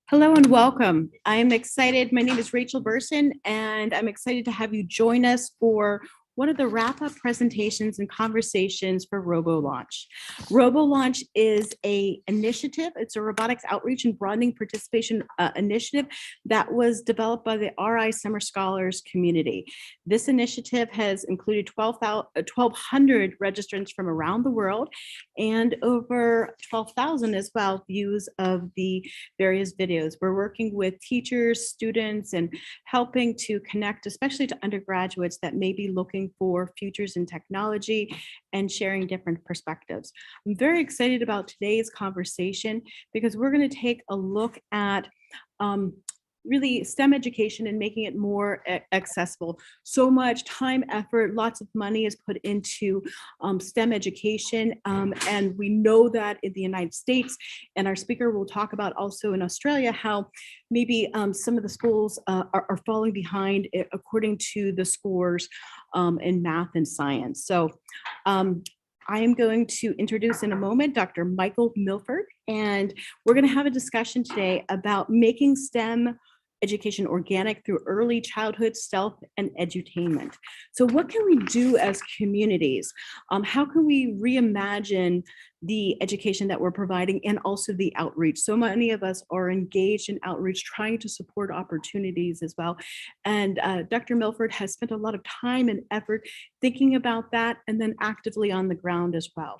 Hello and welcome. I'm excited. My name is Rachel Burson, and I'm excited to have you join us for one of the wrap-up presentations and conversations for RoboLaunch. RoboLaunch is a initiative. It's a robotics outreach and broadening participation initiative that was developed by the RI Summer Scholars community. This initiative has included 1,200 registrants from around the world and over 12,000 as well views of the various videos. We're working with teachers, students, and helping to connect, especially to undergraduates that may be looking for futures in technology and sharing different perspectives. I'm very excited about today's conversation because we're going to take a look at really STEM education and making it more accessible. So much time, effort, lots of money is put into STEM education. And we know that in the United States, and our speaker will talk about also in Australia, how maybe some of the schools are falling behind according to the scores in math and science. So I am going to introduce in a moment Dr. Michael Milford, and we're going to have a discussion today about making STEM education organic through early childhood self and edutainment. So what can we do as communities? How can we reimagine the education that we're providing and also the outreach? So many of us are engaged in outreach, trying to support opportunities as well. And Dr. Milford has spent a lot of time and effort thinking about that and then actively on the ground as well.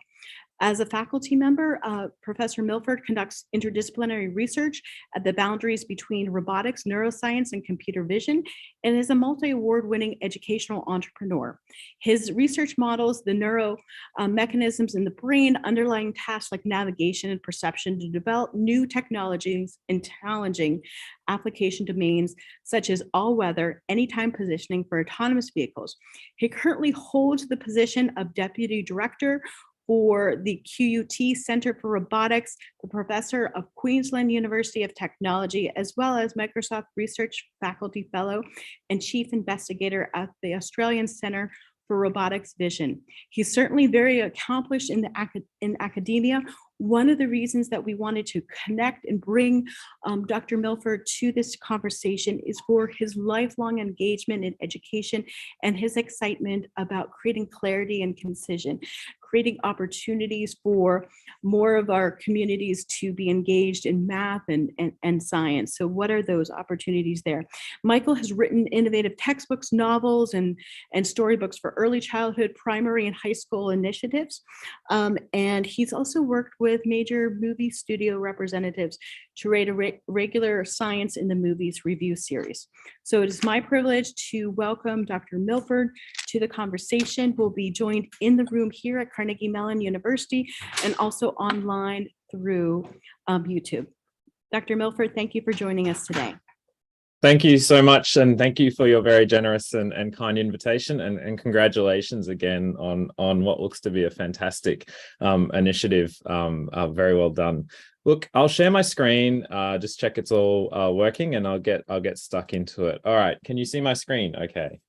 As a faculty member, Professor Milford conducts interdisciplinary research at the boundaries between robotics, neuroscience, and computer vision, and is a multi-award-winning educational entrepreneur. His research models the neuro mechanisms in the brain underlying tasks like navigation and perception to develop new technologies in challenging application domains such as all-weather, anytime positioning for autonomous vehicles. He currently holds the position of Deputy Director for the QUT Center for Robotics, the professor of Queensland University of Technology, as well as Microsoft Research Faculty Fellow and Chief Investigator at the Australian Center for Robotics Vision. He's certainly very accomplished in academia. One of the reasons that we wanted to connect and bring Dr. Milford to this conversation is for his lifelong engagement in education and his excitement about creating clarity and concision, creating opportunities for more of our communities to be engaged in math and science. So what are those opportunities there? Michael has written innovative textbooks, novels, and storybooks for early childhood, primary, and high school initiatives. And he's also worked with major movie studio representatives to rate a regular Science in the Movies review series. So it is my privilege to welcome Dr. Milford to the conversation. We'll be joined in the room here at Carnegie Mellon University and also online through YouTube. Dr. Milford, thank you for joining us today. Thank you so much, and thank you for your very generous and kind invitation, and congratulations again on what looks to be a fantastic initiative. Very well done. Look, I'll share my screen, just check it's all working, and I'll get stuck into it. All right, can you see my screen? Okay.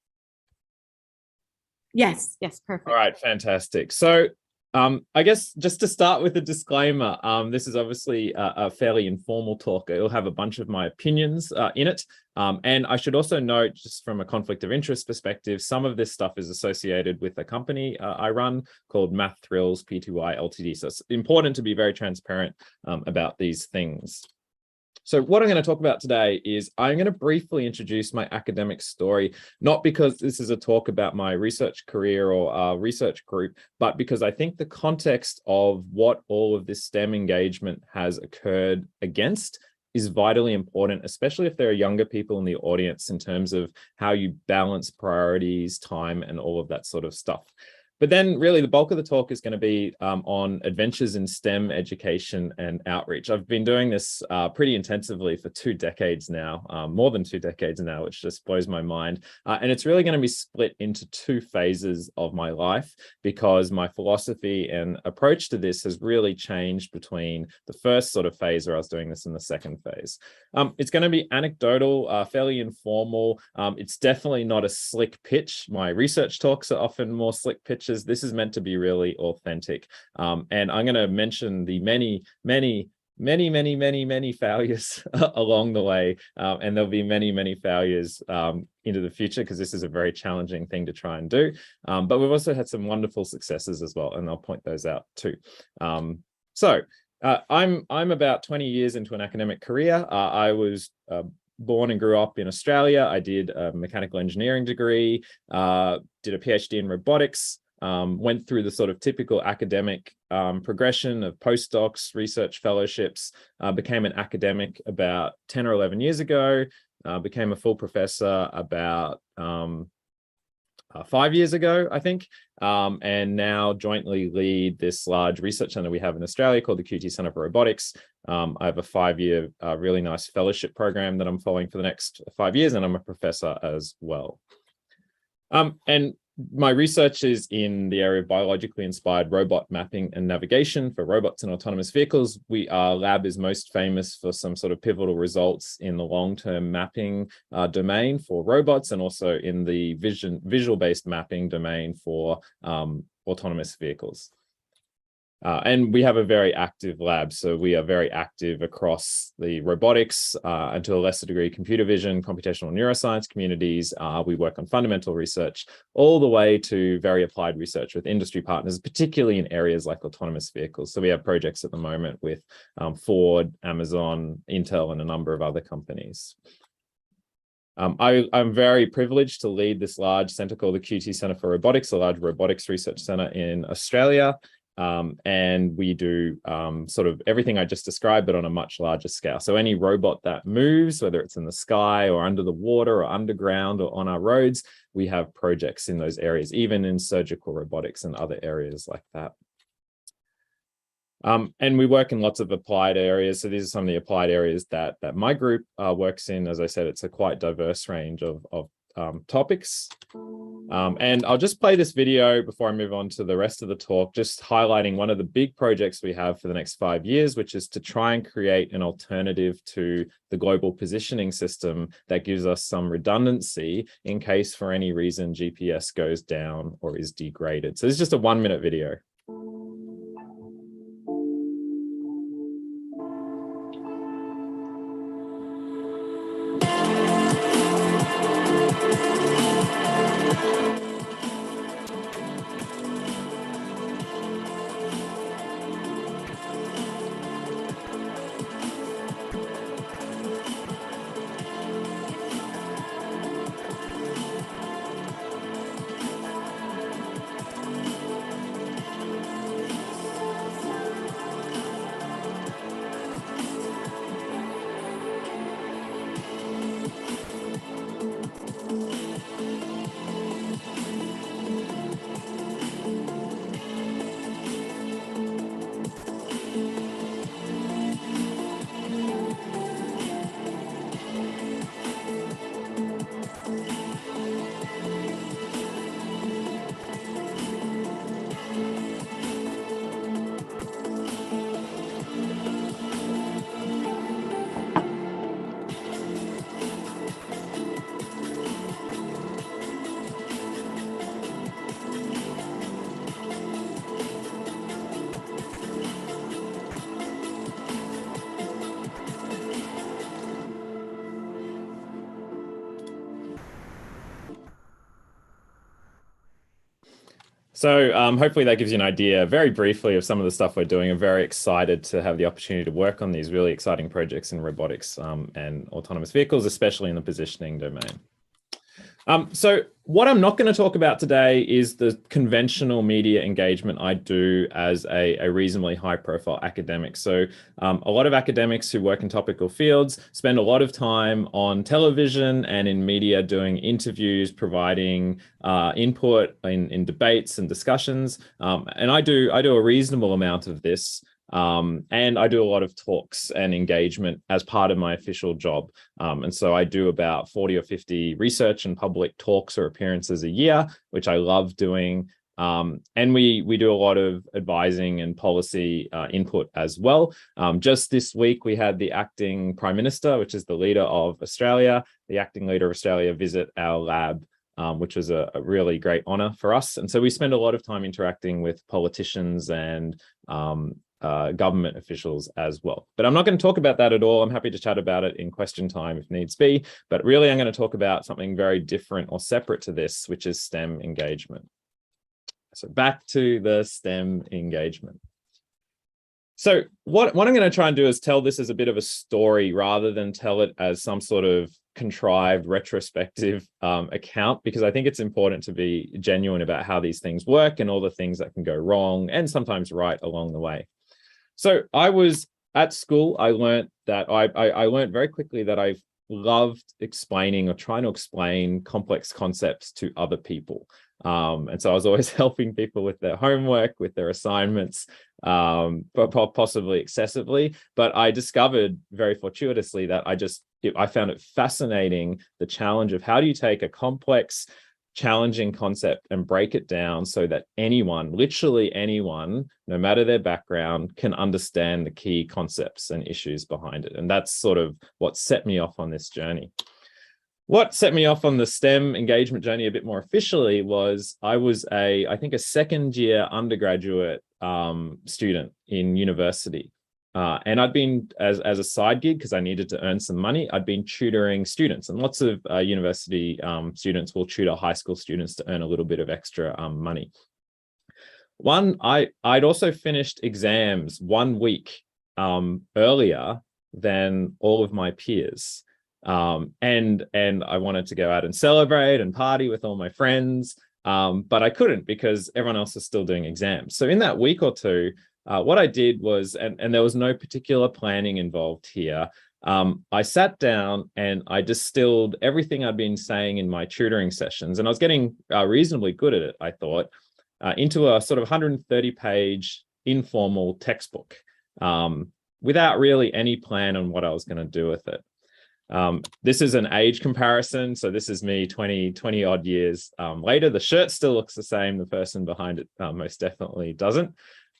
Yes, perfect. All right, fantastic. So I guess just to start with a disclaimer, this is obviously a fairly informal talk. It'll have a bunch of my opinions in it. And I should also note, just from a conflict of interest perspective, some of this stuff is associated with a company I run called Math Thrills Pty Ltd. So it's important to be very transparent about these things. So what I'm going to talk about today is I'm going to briefly introduce my academic story, not because this is a talk about my research career or research group, but because I think the context of what all of this STEM engagement has occurred against is vitally important, especially if there are younger people in the audience, in terms of how you balance priorities, time, and all of that sort of stuff. But then really the bulk of the talk is going to be on adventures in STEM education and outreach. I've been doing this pretty intensively for 2 decades now, more than 2 decades now, which just blows my mind. And it's really going to be split into 2 phases of my life, because my philosophy and approach to this has really changed between the first sort of phase where I was doing this and the second phase. It's going to be anecdotal, fairly informal. It's definitely not a slick pitch. My research talks are often more slick pitches. This is meant to be really authentic. And I'm going to mention the many many failures along the way, and there'll be many failures into the future, because this is a very challenging thing to try and do. But we've also had some wonderful successes as well, and I'll point those out too. I'm about 20 years into an academic career. I was born and grew up in Australia. I did a mechanical engineering degree, did a PhD in robotics, went through the sort of typical academic progression of postdocs, research fellowships, became an academic about 10 or 11 years ago, became a full professor about 5 years ago, I think, and now jointly lead this large research center we have in Australia called the QT Center for Robotics. I have a 5-year really nice fellowship program that I'm following for the next 5 years, and I'm a professor as well. And my research is in the area of biologically inspired robot mapping and navigation for robots and autonomous vehicles. Our lab is most famous for some sort of pivotal results in the long-term mapping domain for robots, and also in the visual-based mapping domain for autonomous vehicles. And we have a very active lab. So we are very active across the robotics, and to a lesser degree, computer vision, computational neuroscience communities. We work on fundamental research all the way to very applied research with industry partners, particularly in areas like autonomous vehicles. So we have projects at the moment with Ford, Amazon, Intel, and a number of other companies. I'm very privileged to lead this large center called the QT Center for Robotics, a large robotics research center in Australia. And we do sort of everything I just described, but on a much larger scale. So any robot that moves, whether it's in the sky or under the water or underground or on our roads, we have projects in those areas, even in surgical robotics and other areas like that. And we work in lots of applied areas. So these are some of the applied areas that my group works in. As I said, it's a quite diverse range of topics. And I'll just play this video before I move on to the rest of the talk, just highlighting one of the big projects we have for the next 5 years, which is to try and create an alternative to the global positioning system that gives us some redundancy in case for any reason GPS goes down or is degraded. So this is just a 1-minute video. So hopefully that gives you an idea very briefly of some of the stuff we're doing. I'm very excited to have the opportunity to work on these really exciting projects in robotics and autonomous vehicles, especially in the positioning domain. So what I'm not going to talk about today is the conventional media engagement I do as a reasonably high profile academic. So a lot of academics who work in topical fields spend a lot of time on television and in media doing interviews, providing input in debates and discussions. And I do a reasonable amount of this. And I do a lot of talks and engagement as part of my official job. And so I do about 40 or 50 research and public talks or appearances a year, which I love doing. And we do a lot of advising and policy input as well. Just this week, we had the acting Prime Minister, which is the leader of Australia, the acting leader of Australia, visit our lab, which was a really great honor for us. And so we spend a lot of time interacting with politicians and government officials as well. But I'm not going to talk about that at all. I'm happy to chat about it in question time if needs be. But really, I'm going to talk about something very different or separate to this, which is STEM engagement. So back to the STEM engagement. So what I'm going to try and do is tell this as a bit of a story rather than tell it as some sort of contrived retrospective account, because I think it's important to be genuine about how these things work and all the things that can go wrong and sometimes right along the way. So I was at school. I learned that I learned very quickly that I loved explaining or trying to explain complex concepts to other people. And so I was always helping people with their homework, with their assignments, but possibly excessively. But I discovered very fortuitously that I found it fascinating, the challenge of how do you take a complex, challenging concept and break it down so that anyone, literally anyone, no matter their background, can understand the key concepts and issues behind it. And that's sort of what set me off on this journey. What set me off on the STEM engagement journey a bit more officially was I was I think a second year undergraduate student in university. And I'd been, as a side gig, because I needed to earn some money, I'd been tutoring students. And lots of university students will tutor high school students to earn a little bit of extra money. I'd also finished exams 1 week earlier than all of my peers. And I wanted to go out and celebrate and party with all my friends, but I couldn't because everyone else was still doing exams. So in that week or two, what I did was, and there was no particular planning involved here, I sat down and I distilled everything I'd been saying in my tutoring sessions, and I was getting reasonably good at it, I thought, into a sort of 130-page informal textbook without really any plan on what I was going to do with it. This is an age comparison. So this is me 20 odd years later. The shirt still looks the same. The person behind it most definitely doesn't.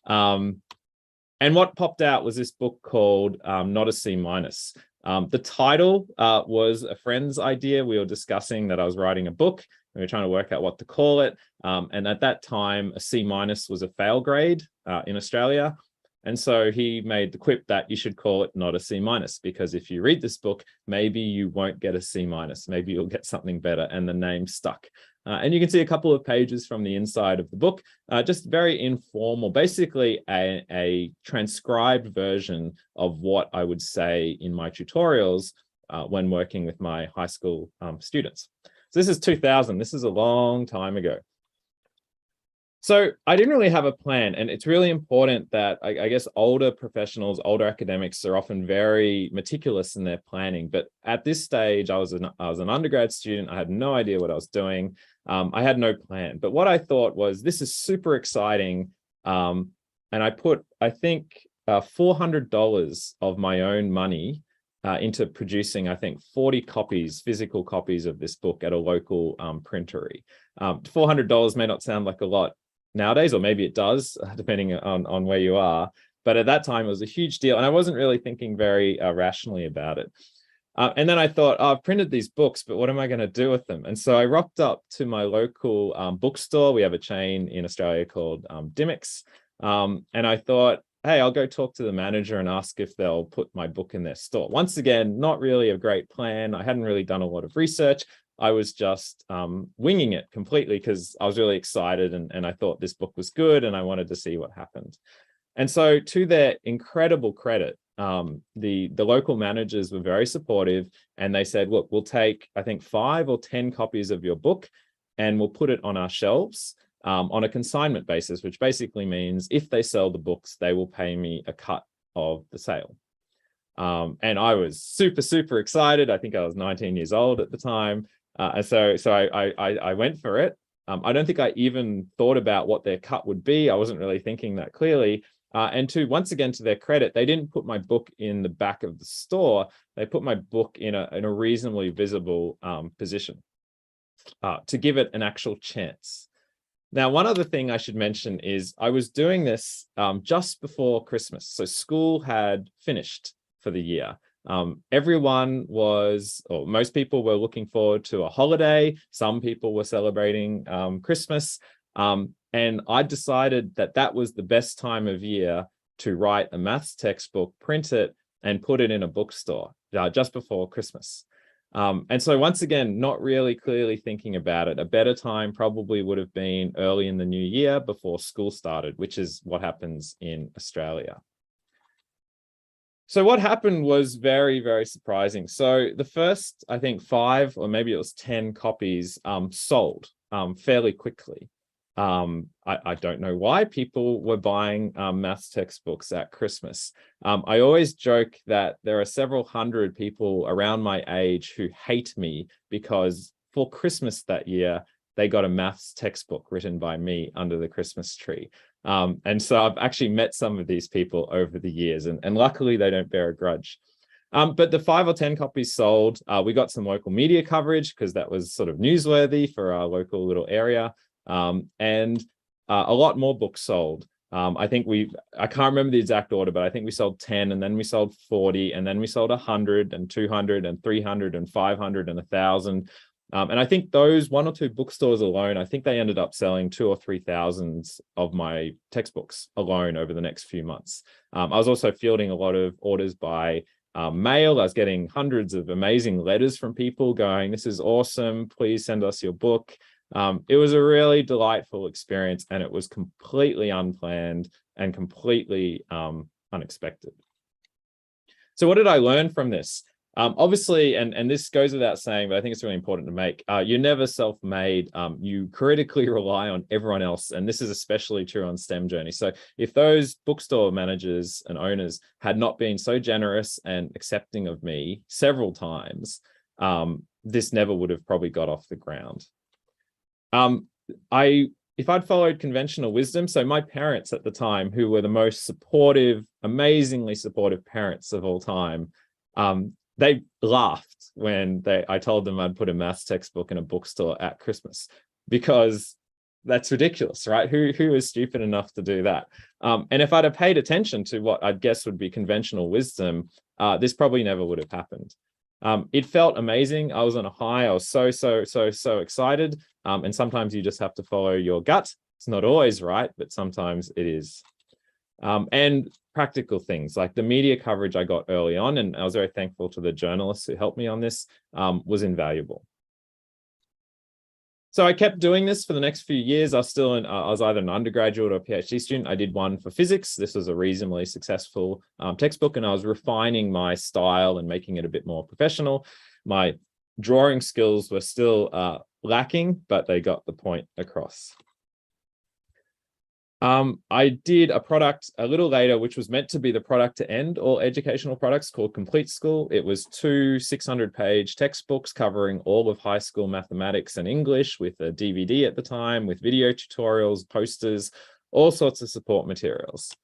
And what popped out was this book called Not a C-. The title was a friend's idea. We were discussing that I was writing a book. We were trying to work out what to call it. And at that time, a C- was a fail grade in Australia. And so he made the quip that you should call it Not a C-, because if you read this book, maybe you won't get a C-, maybe you'll get something better. And the name stuck. And you can see a couple of pages from the inside of the book, just very informal, basically a transcribed version of what I would say in my tutorials when working with my high school students. So this is 2000. This is a long time ago. So I didn't really have a plan, and it's really important that I guess older professionals, older academics are often very meticulous in their planning. But at this stage, I was an undergrad student. I had no idea what I was doing. I had no plan. But what I thought was, this is super exciting. And I put, I think, $400 of my own money into producing, I think, 40 copies, physical copies of this book at a local printery. $400 may not sound like a lot nowadays, or maybe it does, depending on where you are. But at that time, it was a huge deal. And I wasn't really thinking very rationally about it. And then I thought, I've printed these books, but what am I going to do with them? And so I rocked up to my local bookstore. We have a chain in Australia called Dymocks. And I thought, hey, I'll go talk to the manager and ask if they'll put my book in their store. Once again, not really a great plan. I hadn't really done a lot of research. I was just winging it completely because I was really excited and I thought this book was good and I wanted to see what happened. And so, to their incredible credit, the local managers were very supportive, and they said, look, we'll take, I think, 5 or 10 copies of your book and we'll put it on our shelves on a consignment basis, which basically means if they sell the books, they will pay me a cut of the sale. And I was super, super excited. I think I was 19 years old at the time. And so I went for it. I don't think I even thought about what their cut would be. I wasn't really thinking that clearly. And once again, to their credit, they didn't put my book in the back of the store. They put my book in a reasonably visible position to give it an actual chance. Now, one other thing I should mention is I was doing this just before Christmas. So school had finished for the year. Everyone was, or most people were looking forward to a holiday. Some people were celebrating Christmas. And I decided that that was the best time of year to write a maths textbook, print it, and put it in a bookstore just before Christmas. And so once again, not really clearly thinking about it, a better time probably would have been early in the new year before school started, which is what happens in Australia. So what happened was very, very surprising. So the first, I think 5 or maybe it was 10 copies sold fairly quickly. I don't know why people were buying maths textbooks at Christmas. I always joke that there are several hundred people around my age who hate me because for Christmas that year, they got a maths textbook written by me under the Christmas tree. And so I've actually met some of these people over the years, and luckily they don't bear a grudge. But the 5 or 10 copies sold. We got some local media coverage because that was sort of newsworthy for our local little area. And a lot more books sold. I can't remember the exact order, but I think we sold 10, and then we sold 40, and then we sold 100 and 200 and 300 and 500 and 1,000. And I think those 1 or 2 bookstores alone, I think they ended up selling 2,000 or 3,000 of my textbooks alone over the next few months. I was also fielding a lot of orders by mail. I was getting hundreds of amazing letters from people going, "This is awesome, please send us your book." It was a really delightful experience, and it was completely unplanned and completely unexpected. So what did I learn from this? Obviously, and this goes without saying, but I think it's really important to make, you're never self-made. You critically rely on everyone else. And this is especially true on STEM Journey. So if those bookstore managers and owners had not been so generous and accepting of me several times, this never would have probably got off the ground. If I'd followed conventional wisdom, so my parents at the time, who were the most supportive, amazingly supportive parents of all time, they laughed when I told them I'd put a maths textbook in a bookstore at Christmas, because that's ridiculous, right? Who is stupid enough to do that? And if I'd have paid attention to what I'd guess would be conventional wisdom, this probably never would have happened. It felt amazing. I was on a high. I was so excited. And sometimes you just have to follow your gut. It's not always right, but sometimes it is. And practical things like the media coverage I got early on, and I was very thankful to the journalists who helped me on this, was invaluable. So I kept doing this for the next few years. I was either an undergraduate or a PhD student. I did one for physics. This was a reasonably successful textbook, and I was refining my style and making it a bit more professional. My drawing skills were still lacking, but they got the point across. I did a product a little later, which was meant to be the product to end all educational products, called Complete School. It was 2 600-page textbooks covering all of high school mathematics and English, with a DVD at the time, with video tutorials, posters, all sorts of support materials.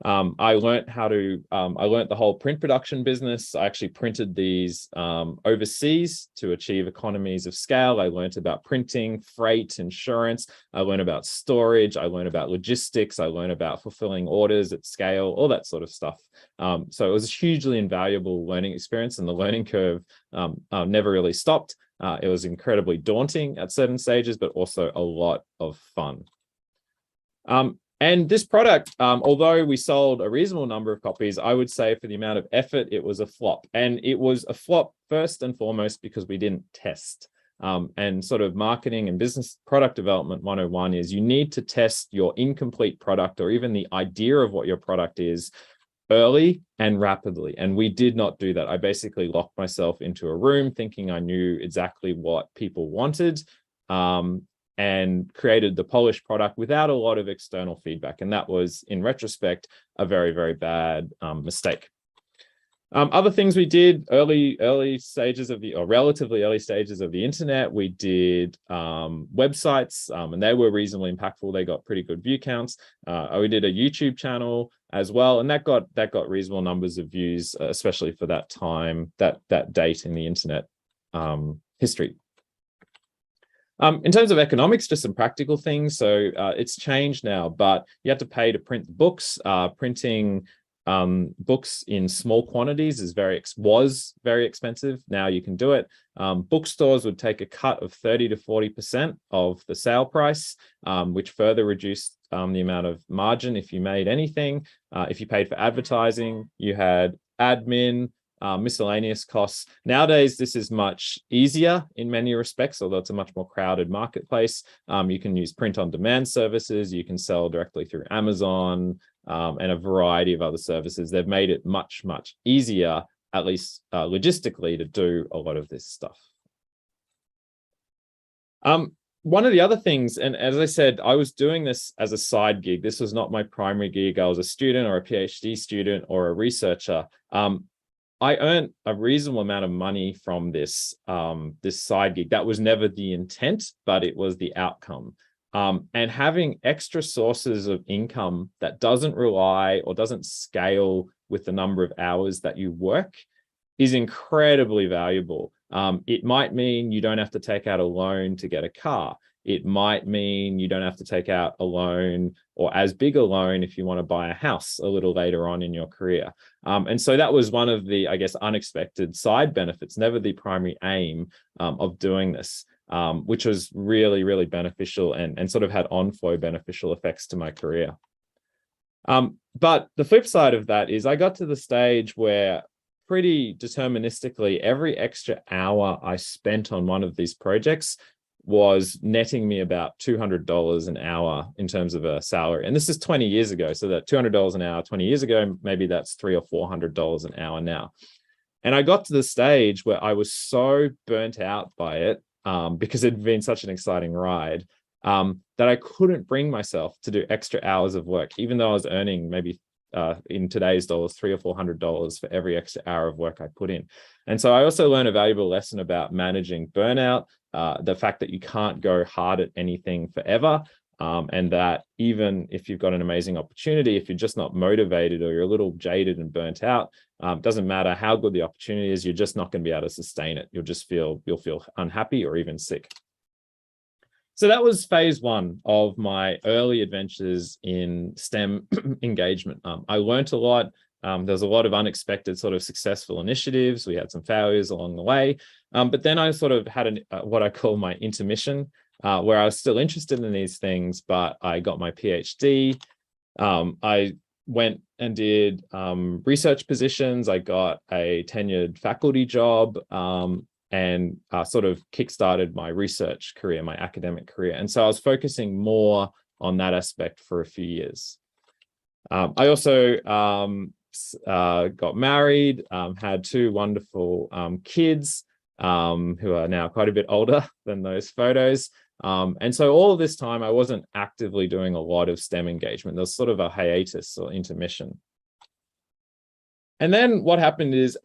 I learned the whole print production business. I actually printed these overseas to achieve economies of scale. I learned about printing, freight, insurance. I learned about storage. I learned about logistics. I learned about fulfilling orders at scale, all that sort of stuff. So it was a hugely invaluable learning experience, and the learning curve never really stopped. It was incredibly daunting at certain stages, but also a lot of fun. And this product, although we sold a reasonable number of copies, I would say for the amount of effort, it was a flop. And it was a flop first and foremost because we didn't test. And sort of marketing and business product development 101 is you need to test your incomplete product, or even the idea of what your product is, early and rapidly. And we did not do that. I basically locked myself into a room thinking I knew exactly what people wanted, and created the polished product without a lot of external feedback. And that was, in retrospect, a very, very bad mistake. Other things we did, early stages of relatively early stages of the internet, we did websites, and they were reasonably impactful. They got pretty good view counts. We did a YouTube channel as well, and that got reasonable numbers of views, especially for that time, that date in the internet history. In terms of economics, just some practical things. So it's changed now, but you have to pay to print the books. Printing books in small quantities was very expensive. Now you can do it. Bookstores would take a cut of 30 to 40% of the sale price, which further reduced the amount of margin if you made anything. If you paid for advertising, you had admin, miscellaneous costs. Nowadays, this is much easier in many respects, although it's a much more crowded marketplace. You can use print-on-demand services. You can sell directly through Amazon and a variety of other services. They've made it much, much easier, at least logistically, to do a lot of this stuff. One of the other things, and as I said, I was doing this as a side gig. This was not my primary gig. I was a student or a PhD student or a researcher. I earned a reasonable amount of money from this, this side gig. That was never the intent, but it was the outcome. And having extra sources of income that doesn't rely or doesn't scale with the number of hours that you work is incredibly valuable. It might mean you don't have to take out a loan to get a car. It might mean you don't have to take out a loan or as big a loan if you want to buy a house a little later on in your career. And so that was one of the, I guess, unexpected side benefits, never the primary aim of doing this, which was really, really beneficial and sort of had on-flow beneficial effects to my career. But the flip side of that is I got to the stage where pretty deterministically, every extra hour I spent on one of these projects was netting me about $200 an hour in terms of a salary. And this is 20 years ago. So that $200 an hour 20 years ago, maybe that's $300 or $400 an hour now. And I got to the stage where I was so burnt out by it because it'd been such an exciting ride that I couldn't bring myself to do extra hours of work, even though I was earning maybe in today's dollars, $300 or $400 for every extra hour of work I put in. And so I also learned a valuable lesson about managing burnout, the fact that you can't go hard at anything forever, and that even if you've got an amazing opportunity, if you're just not motivated or you're a little jaded and burnt out, doesn't matter how good the opportunity is, you're just not going to be able to sustain it. You'll feel unhappy or even sick. So that was phase one of my early adventures in STEM engagement. I learned a lot. There's a lot of unexpected sort of successful initiatives. We had some failures along the way. But then I sort of had what I call my intermission, where I was still interested in these things, but I got my PhD. I went and did research positions. I got a tenured faculty job, and sort of kickstarted my research career, my academic career. And so I was focusing more on that aspect for a few years. I also got married, had two wonderful kids who are now quite a bit older than those photos. And so all of this time, I wasn't actively doing a lot of STEM engagement. There was sort of a hiatus or intermission. And then what happened is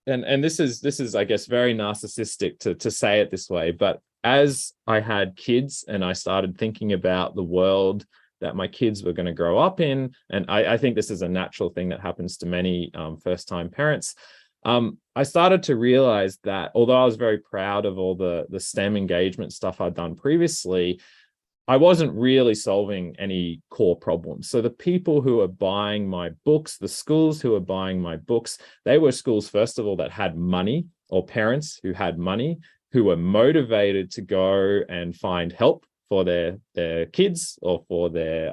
and this is, I guess, very narcissistic to say it this way, but as I had kids and I started thinking about the world that my kids were going to grow up in, and I think this is a natural thing that happens to many first-time parents, I started to realize that although I was very proud of all the STEM engagement stuff I'd done previously, I wasn't really solving any core problems. So the people who are buying my books, the schools who are buying my books, they were schools, first of all, that had money, or parents who had money, who were motivated to go and find help for their kids or for their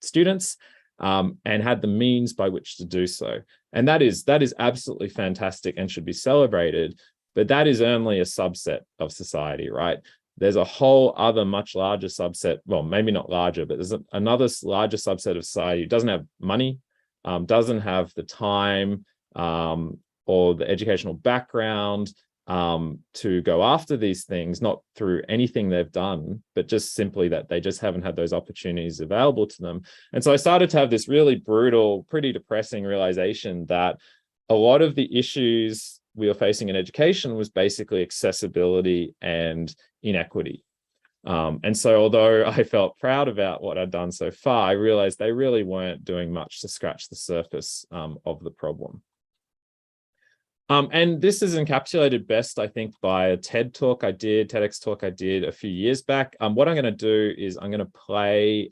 students, and had the means by which to do so. And that is absolutely fantastic and should be celebrated, but that is only a subset of society, right? There's a whole other much larger subset, well, maybe not larger, but there's another larger subset of society who doesn't have money, doesn't have the time or the educational background to go after these things, not through anything they've done, but just simply that they just haven't had those opportunities available to them. And so I started to have this really brutal, pretty depressing realization that a lot of the issues we were facing in education was basically accessibility and inequity. And so although I felt proud about what I'd done so far, I realized they really weren't doing much to scratch the surface of the problem. And this is encapsulated best, I think, by a TEDx talk I did a few years back. What I'm going to do is I'm going to play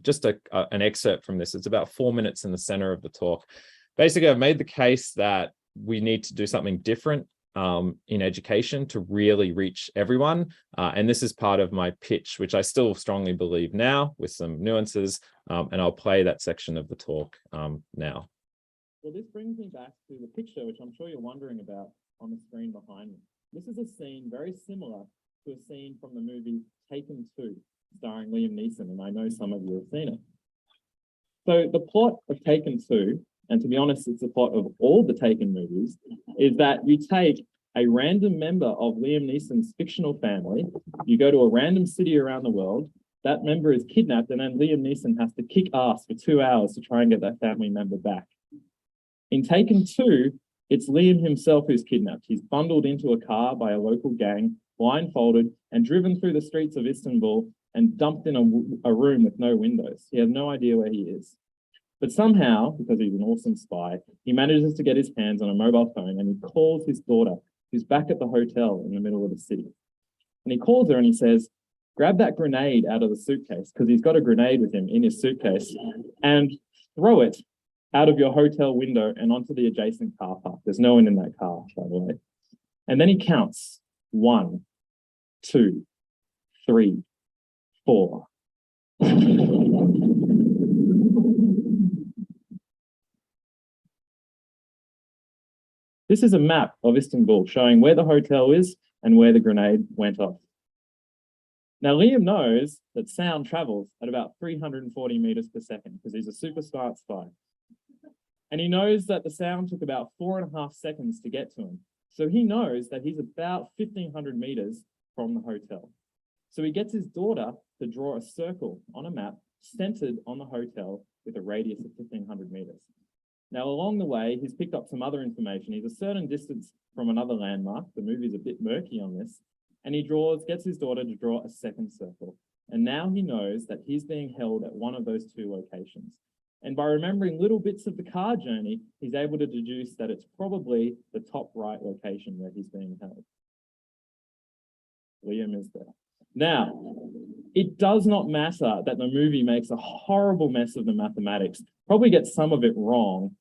just an excerpt from this. It's about 4 minutes in the center of the talk. Basically, I've made the case that we need to do something different in education to really reach everyone. And this is part of my pitch, which I still strongly believe now with some nuances. And I'll play that section of the talk now. Well, this brings me back to the picture, which I'm sure you're wondering about on the screen behind me. This is a scene very similar to a scene from the movie Taken 2, starring Liam Neeson, and I know some of you have seen it. So the plot of Taken 2, and to be honest, it's the plot of all the Taken movies, is that you take a random member of Liam Neeson's fictional family, you go to a random city around the world, that member is kidnapped, and then Liam Neeson has to kick ass for 2 hours to try and get that family member back. In Taken 2, it's Liam himself who's kidnapped. He's bundled into a car by a local gang, blindfolded, and driven through the streets of Istanbul and dumped in a room with no windows. He has no idea where he is. But somehow, because he's an awesome spy, he manages to get his hands on a mobile phone and he calls his daughter, who's back at the hotel in the middle of the city. And he calls her and he says, grab that grenade out of the suitcase, because he's got a grenade with him in his suitcase, and throw it out of your hotel window and onto the adjacent car park. There's no one in that car, by the way. And then he counts 1, 2, 3, 4. This is a map of Istanbul showing where the hotel is and where the grenade went off. Now, Liam knows that sound travels at about 340 meters per second because he's a super smart spy. And he knows that the sound took about 4.5 seconds to get to him. So he knows that he's about 1,500 meters from the hotel. So he gets his daughter to draw a circle on a map centered on the hotel with a radius of 1,500 meters. Now, along the way, he's picked up some other information. He's a certain distance from another landmark. The movie's a bit murky on this. And he gets his daughter to draw a second circle. And now he knows that he's being held at one of those 2 locations. And by remembering little bits of the car journey, he's able to deduce that it's probably the top right location where he's being held. Liam is there. Now, it does not matter that the movie makes a horrible mess of the mathematics, probably gets some of it wrong,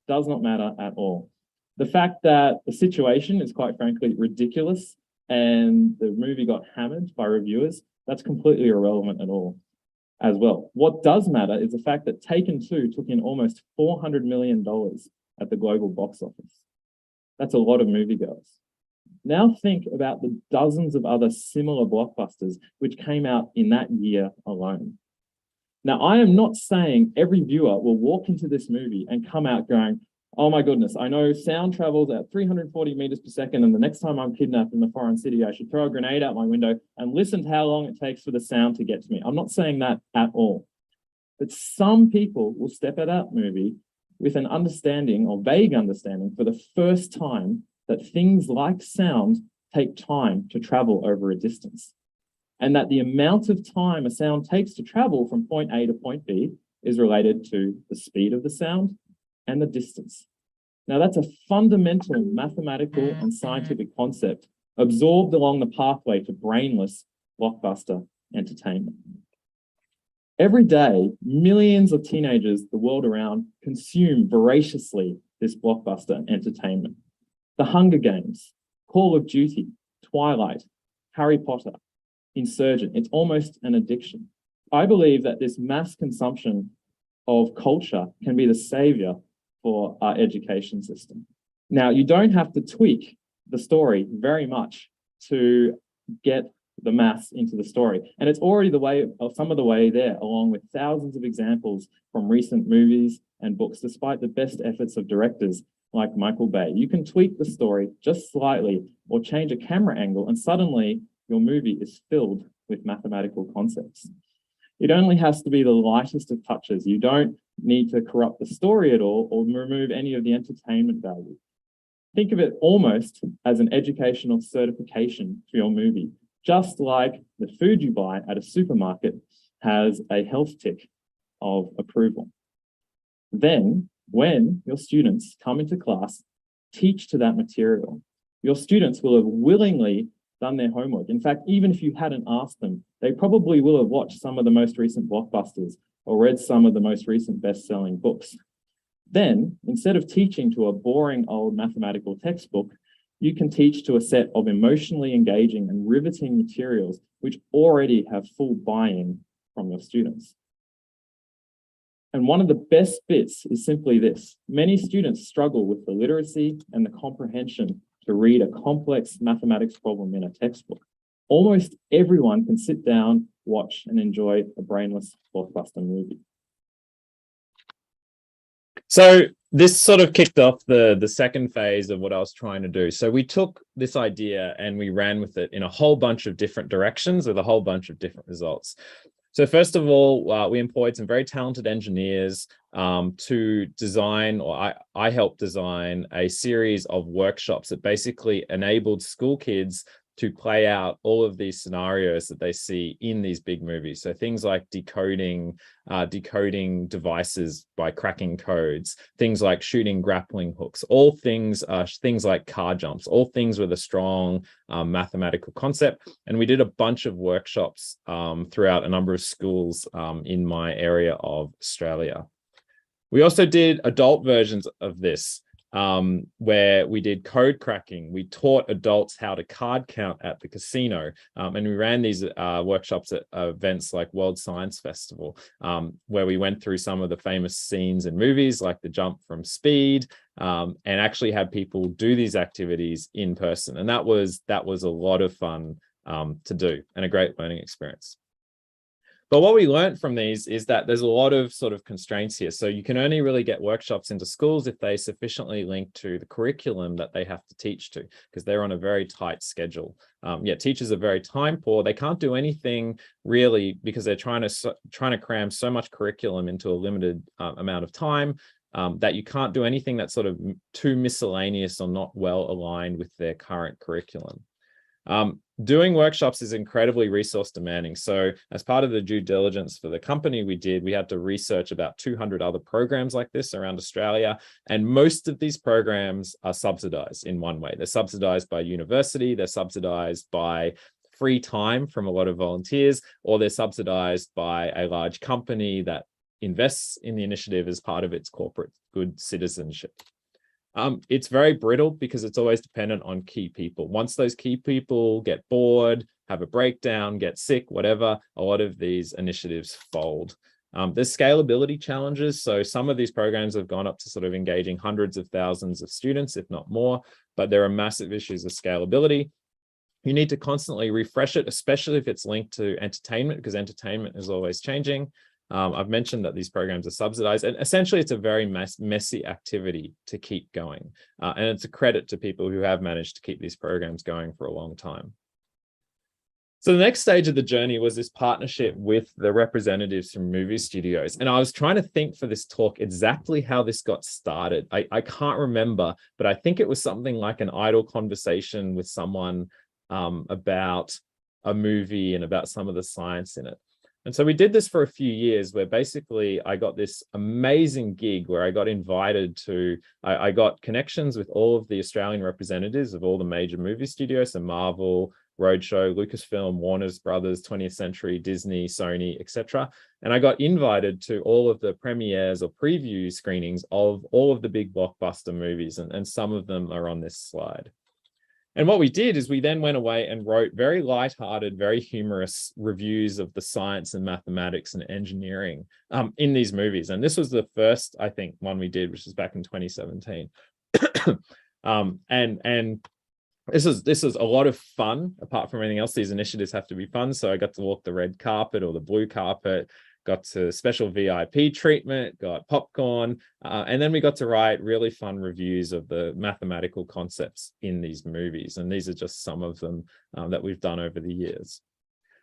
does not matter at all. The fact that the situation is quite frankly ridiculous and the movie got hammered by reviewers, that's completely irrelevant at all as well. What does matter is the fact that Taken 2 took in almost $400 million at the global box office. That's a lot of moviegoers. Now think about the dozens of other similar blockbusters which came out in that year alone. Now, I am not saying every viewer will walk into this movie and come out going, oh my goodness, I know sound travels at 340 meters per second, and the next time I'm kidnapped in a foreign city, I should throw a grenade out my window and listen to how long it takes for the sound to get to me. I'm not saying that at all. But some people will step at that movie with an understanding or vague understanding for the first time that things like sound take time to travel over a distance. And that the amount of time a sound takes to travel from point A to point B is related to the speed of the sound and the distance. Now, that's a fundamental mathematical and scientific concept absorbed along the pathway to brainless blockbuster entertainment. Every day, millions of teenagers the world around consume voraciously this blockbuster entertainment. The Hunger Games, Call of Duty, Twilight, Harry Potter, Insurgent, it's almost an addiction. I believe that this mass consumption of culture can be the savior for our education system. Now, you don't have to tweak the story very much to get the maths into the story. And it's already some of the way there, along with thousands of examples from recent movies and books, despite the best efforts of directors like Michael Bay. You can tweak the story just slightly or change a camera angle, and suddenly your movie is filled with mathematical concepts. It only has to be the lightest of touches. You don't need to corrupt the story at all or remove any of the entertainment value. Think of it almost as an educational certification for your movie, just like the food you buy at a supermarket has a health tick of approval. Then, when your students come into class teach to that material. Your students will have willingly done their homework. In fact, even if you hadn't asked them, they probably will have watched some of the most recent blockbusters or read some of the most recent best-selling books. Then, instead of teaching to a boring old mathematical textbook, you can teach to a set of emotionally engaging and riveting materials which already have full buy-in from your students. And one of the best bits is simply this. Many students struggle with the literacy and the comprehension to read a complex mathematics problem in a textbook. Almost everyone can sit down, watch, and enjoy a brainless blockbuster movie. So this sort of kicked off the second phase of what I was trying to do. So we took this idea and we ran with it in a whole bunch of different directions with a whole bunch of different results. So first of all, we employed some very talented engineers to design, or I helped design a series of workshops that basically enabled school kids to play out all of these scenarios that they see in these big movies. So things like decoding devices by cracking codes, things like shooting grappling hooks, all things like car jumps, all things with a strong mathematical concept. And we did a bunch of workshops throughout a number of schools in my area of Australia. We also did adult versions of this, where we did code cracking. We taught adults how to card count at the casino. And we ran these workshops at events like World Science Festival, where we went through some of the famous scenes in movies like the jump from Speed, and actually had people do these activities in person. And that was a lot of fun to do and a great learning experience. But what we learned from these is that there's a lot of sort of constraints here. So you can only really get workshops into schools if they sufficiently link to the curriculum that they have to teach to, because they're on a very tight schedule. Teachers are very time poor. They can't do anything really because they're trying to cram so much curriculum into a limited amount of time that you can't do anything that's sort of too miscellaneous or not well aligned with their current curriculum. Doing workshops is incredibly resource demanding. So as part of the due diligence for the company we had to research about 200 other programs like this around Australia. And most of these programs are subsidized in one way. They're subsidized by university, they're subsidized by free time from a lot of volunteers, or they're subsidized by a large company that invests in the initiative as part of its corporate good citizenship. It's very brittle because it's always dependent on key people. Once those key people get bored, have a breakdown, get sick, whatever, a lot of these initiatives fold. There's scalability challenges. So some of these programs have gone up to sort of engaging hundreds of thousands of students, if not more, but there are massive issues of scalability. You need to constantly refresh it, especially if it's linked to entertainment, because entertainment is always changing. I've mentioned that these programs are subsidized, and essentially it's a very messy activity to keep going. And it's a credit to people who have managed to keep these programs going for a long time. So the next stage of the journey was this partnership with the representatives from movie studios. And I was trying to think for this talk exactly how this got started. I can't remember, but I think it was something like an idle conversation with someone about a movie and about some of the science in it. And so we did this for a few years where basically I got this amazing gig where I got invited to, I got connections with all of the Australian representatives of all the major movie studios, so Marvel, Roadshow, Lucasfilm, Warner's Brothers, 20th Century, Disney, Sony, etc. And I got invited to all of the premieres or preview screenings of all of the big blockbuster movies, and some of them are on this slide. And what we did is we then went away and wrote very lighthearted, very humorous reviews of the science and mathematics and engineering in these movies. And this was the first, I think, one we did, which was back in 2017. And this is a lot of fun. Apart from anything else, these initiatives have to be fun. So I got to walk the red carpet or the blue carpet, got to special VIP treatment, got popcorn, and then we got to write really fun reviews of the mathematical concepts in these movies. And these are just some of them that we've done over the years.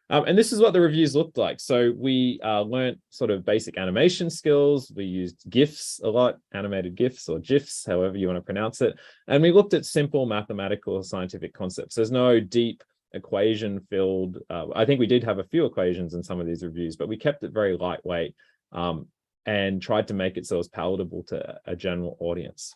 And this is what the reviews looked like. So we learned sort of basic animation skills. We used GIFs a lot, animated GIFs or GIFs, however you want to pronounce it. And we looked at simple mathematical scientific concepts. There's no deep equation filled. I think we did have a few equations in some of these reviews, but we kept it very lightweight and tried to make it so it was palatable to a general audience.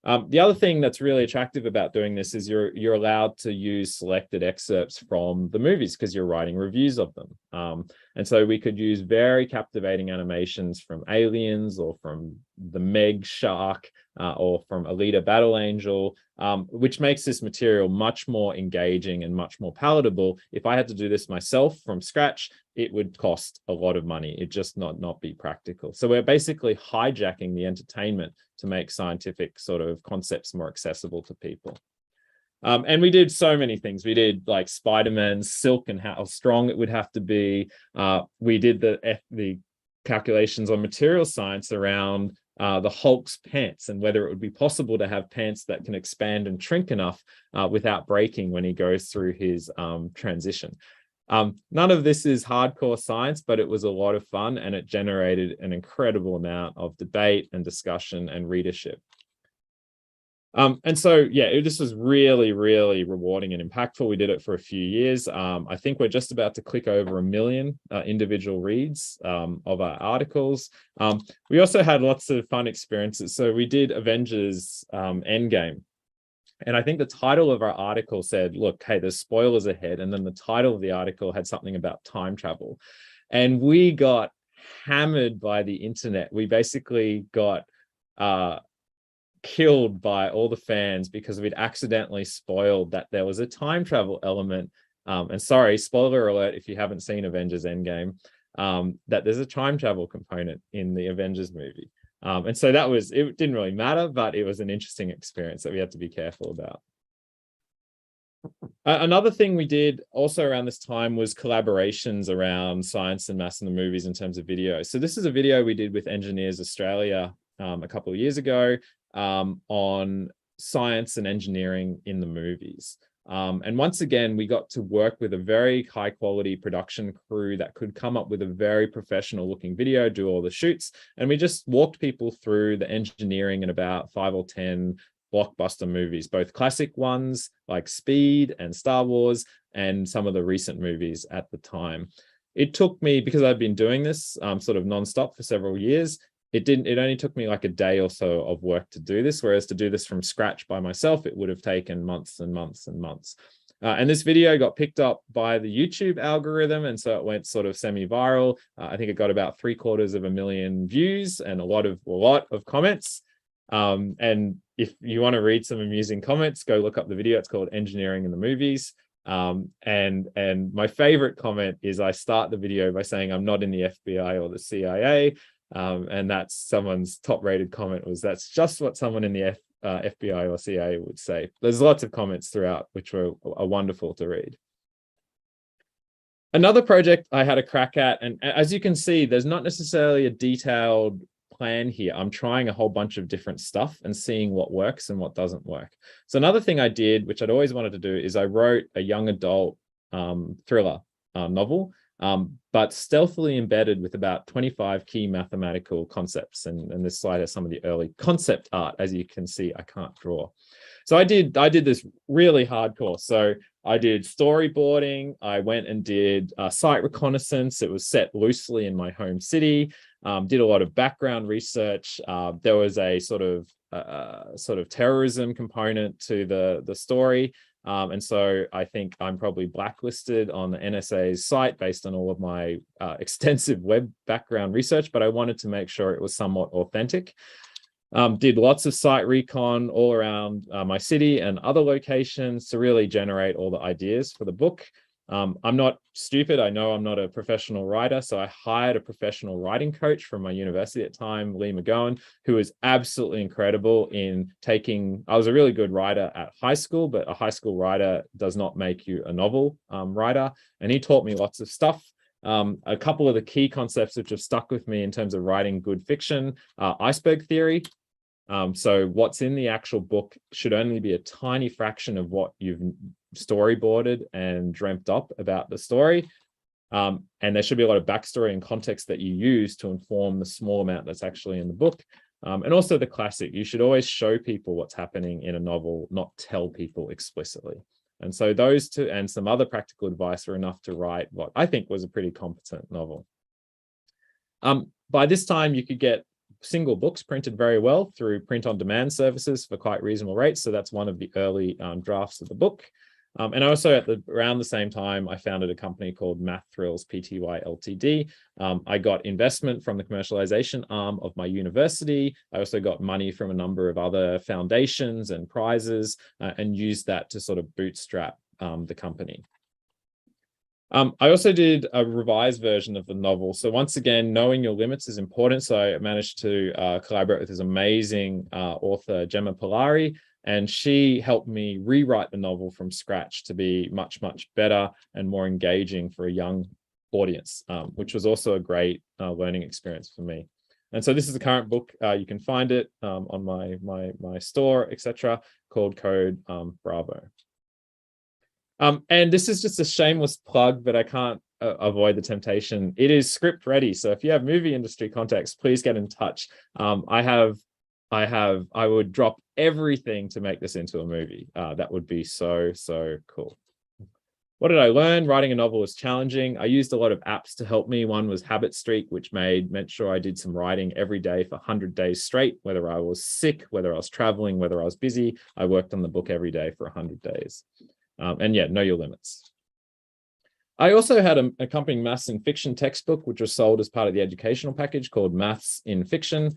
The other thing that's really attractive about doing this is you're allowed to use selected excerpts from the movies because you're writing reviews of them. And so we could use very captivating animations from Aliens or from the Meg Shark or from Alita Battle Angel, which makes this material much more engaging and much more palatable. If I had to do this myself from scratch, it would cost a lot of money. It just not be practical. So we're basically hijacking the entertainment to make scientific sort of concepts more accessible to people. And we did so many things. We did like Spider-Man's silk and how strong it would have to be. We did the calculations on material science around the Hulk's pants and whether it would be possible to have pants that can expand and shrink enough without breaking when he goes through his transition. None of this is hardcore science, but it was a lot of fun and it generated an incredible amount of debate and discussion and readership. And so, yeah, this was really, really rewarding and impactful. We did it for a few years. I think we're just about to click over 1 million individual reads of our articles. We also had lots of fun experiences. So we did Avengers Endgame. And I think the title of our article said, look, hey, there's spoilers ahead. And then the title of the article had something about time travel. And we got hammered by the internet. We basically got killed by all the fans because we'd accidentally spoiled that there was a time travel element. And sorry, spoiler alert, if you haven't seen Avengers Endgame, that there's a time travel component in the Avengers movie. And so it didn't really matter, but it was an interesting experience that we had to be careful about. Another thing we did also around this time was collaborations around science and maths in the movies in terms of video. So this is a video we did with Engineers Australia a couple of years ago on science and engineering in the movies. And once again, we got to work with a very high quality production crew that could come up with a very professional looking video, do all the shoots. And we just walked people through the engineering in about 5 or 10 blockbuster movies, both classic ones like Speed and Star Wars, and some of the recent movies at the time. It took me, because I've been doing this sort of nonstop for several years, it only took me like a day or so of work to do this, whereas to do this from scratch by myself, it would have taken months and months and months. And this video got picked up by the YouTube algorithm, and so it went sort of semi-viral. I think it got about 750,000 views and a lot of comments. And if you want to read some amusing comments, go look up the video. It's called Engineering in the Movies. And my favorite comment is I start the video by saying I'm not in the FBI or the CIA. And that's someone's top rated comment was, that's just what someone in the FBI or CIA would say. There's lots of comments throughout, which are wonderful to read. Another project I had a crack at, and as you can see, there's not necessarily a detailed plan here. I'm trying a whole bunch of different stuff and seeing what works and what doesn't work. So another thing I did, which I'd always wanted to do, is I wrote a young adult thriller novel, but stealthily embedded with about 25 key mathematical concepts. And this slide has some of the early concept art. As you can see, I can't draw. So I did this really hardcore. So I did storyboarding. I went and did site reconnaissance. It was set loosely in my home city. Did a lot of background research. There was a sort of terrorism component to the story. And so I think I'm probably blacklisted on the NSA's site based on all of my extensive web background research, but I wanted to make sure it was somewhat authentic. Did lots of site recon all around my city and other locations to really generate all the ideas for the book. I'm not stupid. I know I'm not a professional writer. So I hired a professional writing coach from my university at the time, Lee McGowan, who was absolutely incredible in I was a really good writer at high school, but a high school writer does not make you a novel writer. And he taught me lots of stuff. A couple of the key concepts which have stuck with me in terms of writing good fiction, iceberg theory. So what's in the actual book should only be a tiny fraction of what you've storyboarded and dreamt up about the story. And there should be a lot of backstory and context that you use to inform the small amount that's actually in the book. And also the classic, you should always show people what's happening in a novel, not tell people explicitly. And so those two and some other practical advice were enough to write what I think was a pretty competent novel. By this time, you could get single books printed very well through print-on-demand services for quite reasonable rates. So that's one of the early drafts of the book. And also around the same time, I founded a company called Math Thrills Pty Ltd. I got investment from the commercialization arm of my university. I also got money from a number of other foundations and prizes and used that to sort of bootstrap the company. I also did a revised version of the novel. So once again, knowing your limits is important. So I managed to collaborate with this amazing author, Gemma Polari, and she helped me rewrite the novel from scratch to be much, much better and more engaging for a young audience, which was also a great learning experience for me. And so this is the current book. You can find it on my store, etc., called Code Bravo. And this is just a shameless plug, but I can't avoid the temptation. It is script ready. So if you have movie industry contacts, please get in touch. I would drop everything to make this into a movie. That would be so, so cool. What did I learn? Writing a novel was challenging. I used a lot of apps to help me. One was Habit Streak, which meant sure I did some writing every day for 100 days straight, whether I was sick, whether I was traveling, whether I was busy. I worked on the book every day for 100 days. And yeah, know your limits. I also had an accompanying maths in fiction textbook, which was sold as part of the educational package called Maths in Fiction.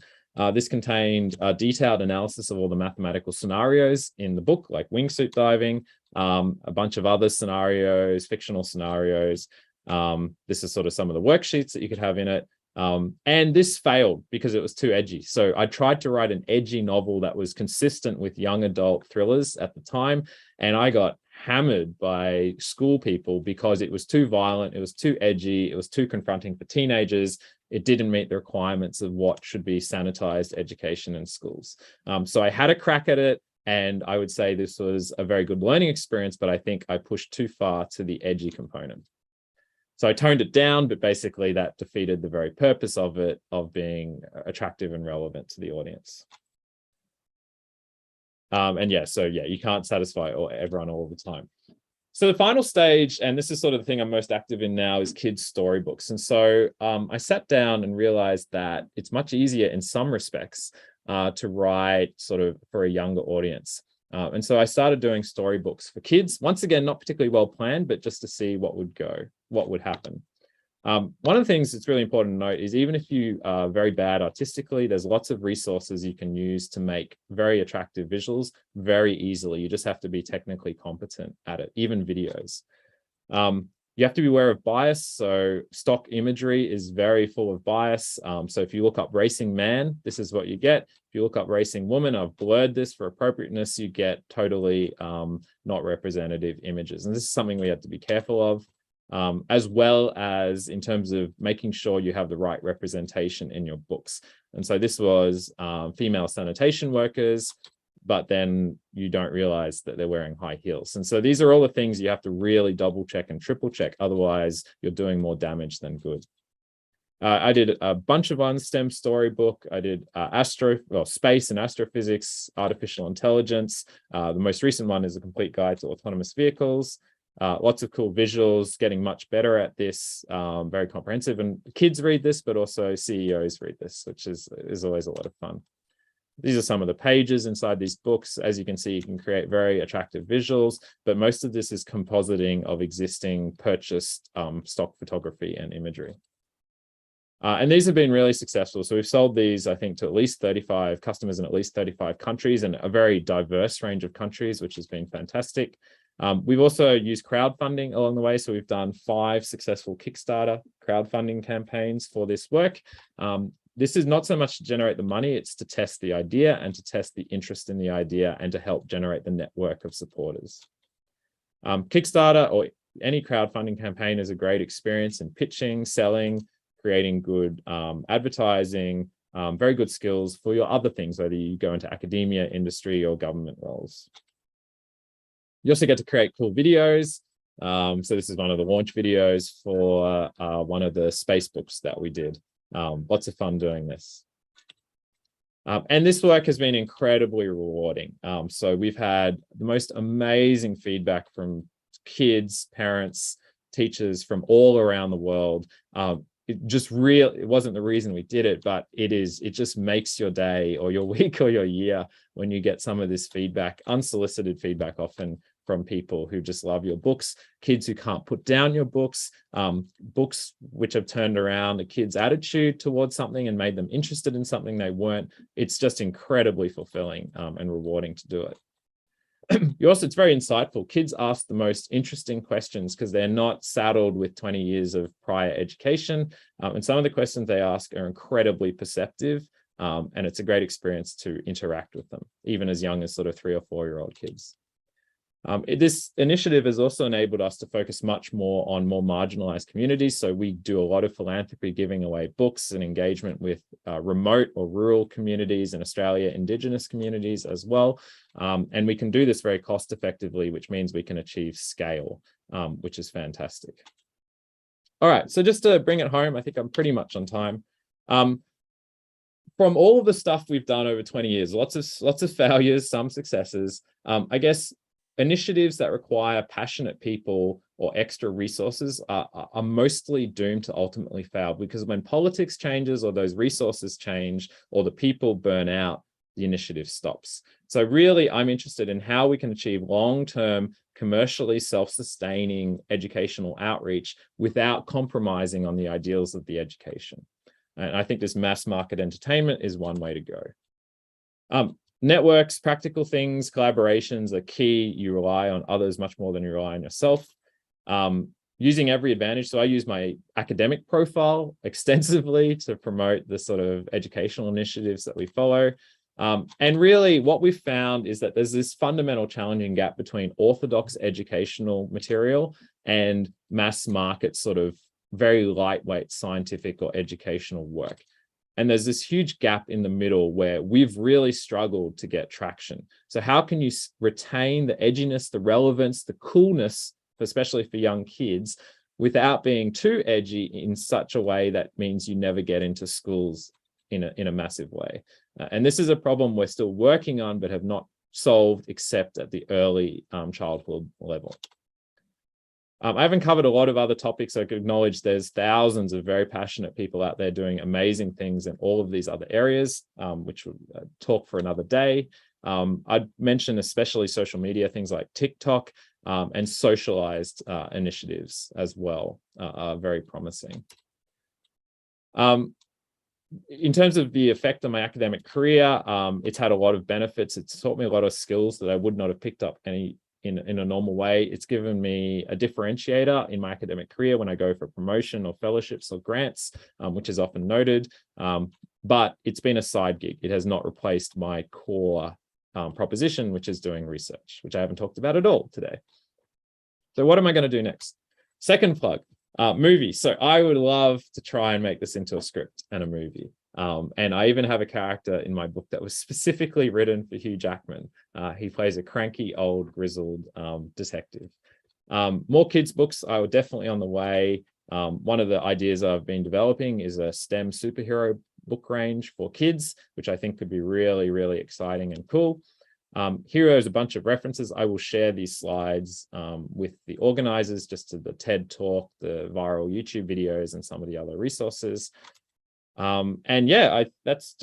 This contained a detailed analysis of all the mathematical scenarios in the book, like wingsuit diving, a bunch of other scenarios, fictional scenarios. This is sort of some of the worksheets that you could have in it. And this failed because it was too edgy. So I tried to write an edgy novel that was consistent with young adult thrillers at the time, and I got hammered by school people because it was too violent, it was too edgy, it was too confronting for teenagers. It didn't meet the requirements of what should be sanitized education in schools. So I had a crack at it, and I would say this was a very good learning experience, but I think I pushed too far to the edgy component. So I toned it down, but basically that defeated the very purpose of it, of being attractive and relevant to the audience. And yeah, so yeah, you can't satisfy everyone all the time. So the final stage, and this is sort of the thing I'm most active in now, is kids' storybooks. And so I sat down and realized that it's much easier in some respects to write sort of for a younger audience. And so I started doing storybooks for kids. Once again, not particularly well planned, but just to see what would happen. One of the things that's really important to note is even if you are very bad artistically, there's lots of resources you can use to make very attractive visuals very easily. You just have to be technically competent at it, even videos. You have to be aware of bias. So stock imagery is very full of bias. So if you look up racing man, this is what you get. If you look up racing woman, I've blurred this for appropriateness, you get totally not representative images. And this is something we have to be careful of. As well as in terms of making sure you have the right representation in your books. And so this was female sanitation workers, but then you don't realize that they're wearing high heels. And so these are all the things you have to really double check and triple check. Otherwise, you're doing more damage than good. I did a bunch of on STEM storybook. I did space and astrophysics, artificial intelligence. The most recent one is a complete guide to autonomous vehicles. Lots of cool visuals, getting much better at this, very comprehensive. And kids read this, but also CEOs read this, which is always a lot of fun. These are some of the pages inside these books. As you can see, you can create very attractive visuals, but most of this is compositing of existing purchased stock photography and imagery. And these have been really successful. So we've sold these, I think, to at least 35 customers in at least 35 countries and a very diverse range of countries, which has been fantastic. We've also used crowdfunding along the way. So we've done 5 successful Kickstarter crowdfunding campaigns for this work. This is not so much to generate the money, it's to test the idea and to test the interest in the idea and to help generate the network of supporters. Kickstarter or any crowdfunding campaign is a great experience in pitching, selling, creating good advertising, very good skills for your other things, whether you go into academia, industry, or government roles. You also get to create cool videos. So this is one of the launch videos for one of the space books that we did. Lots of fun doing this. And this work has been incredibly rewarding. So we've had the most amazing feedback from kids, parents, teachers from all around the world. it wasn't the reason we did it, but it just makes your day or your week or your year when you get some of this feedback, unsolicited feedback, often from people who just love your books, kids who can't put down your books, books which have turned around a kid's attitude towards something and made them interested in something they weren't. It's just incredibly fulfilling and rewarding to do it. It's very insightful. Kids ask the most interesting questions because they're not saddled with 20 years of prior education. And some of the questions they ask are incredibly perceptive. And it's a great experience to interact with them, even as young as sort of 3 or 4-year-old kids. This initiative has also enabled us to focus much more on more marginalized communities. So we do a lot of philanthropy, giving away books and engagement with remote or rural communities in Australia, Indigenous communities as well. And we can do this very cost effectively, which means we can achieve scale, which is fantastic. All right, so just to bring it home, I think I'm pretty much on time. From all of the stuff we've done over 20 years, lots of failures, some successes, I guess initiatives that require passionate people or extra resources are mostly doomed to ultimately fail, because when politics changes or those resources change or the people burn out, the initiative stops. So really, I'm interested in how we can achieve long-term, commercially self-sustaining educational outreach without compromising on the ideals of the education. And I think this mass market entertainment is one way to go. Networks, practical things, collaborations are key. You rely on others much more than you rely on yourself. Using every advantage. So I use my academic profile extensively to promote the sort of educational initiatives that we follow. And really what we've found is that there's this fundamental challenging gap between orthodox educational material and mass market sort of very lightweight scientific or educational work. And there's this huge gap in the middle where we've really struggled to get traction. So how can you retain the edginess, the relevance, the coolness, especially for young kids, without being too edgy in such a way that means you never get into schools in a massive way? And this is a problem we're still working on, but have not solved except at the early childhood level. I haven't covered a lot of other topics. I could acknowledge there's thousands of very passionate people out there doing amazing things in all of these other areas, which we'll talk for another day. I'd mention especially social media, things like TikTok and socialized initiatives as well are very promising. In terms of the effect on my academic career, it's had a lot of benefits. It's taught me a lot of skills that I would not have picked up in a normal way. It's given me a differentiator in my academic career when I go for promotion or fellowships or grants, which is often noted, but it's been a side gig. It has not replaced my core proposition, which is doing research, which I haven't talked about at all today. So what am I going to do next? Second plug, movie. So I would love to try and make this into a script and a movie. And I even have a character in my book that was specifically written for Hugh Jackman. He plays a cranky, old, grizzled detective. More kids' books are definitely on the way. One of the ideas I've been developing is a STEM superhero book range for kids, which I think could be really, really exciting and cool. Here is a bunch of references. I will share these slides with the organizers, just to the TED Talk, the viral YouTube videos, and some of the other resources. And yeah, that's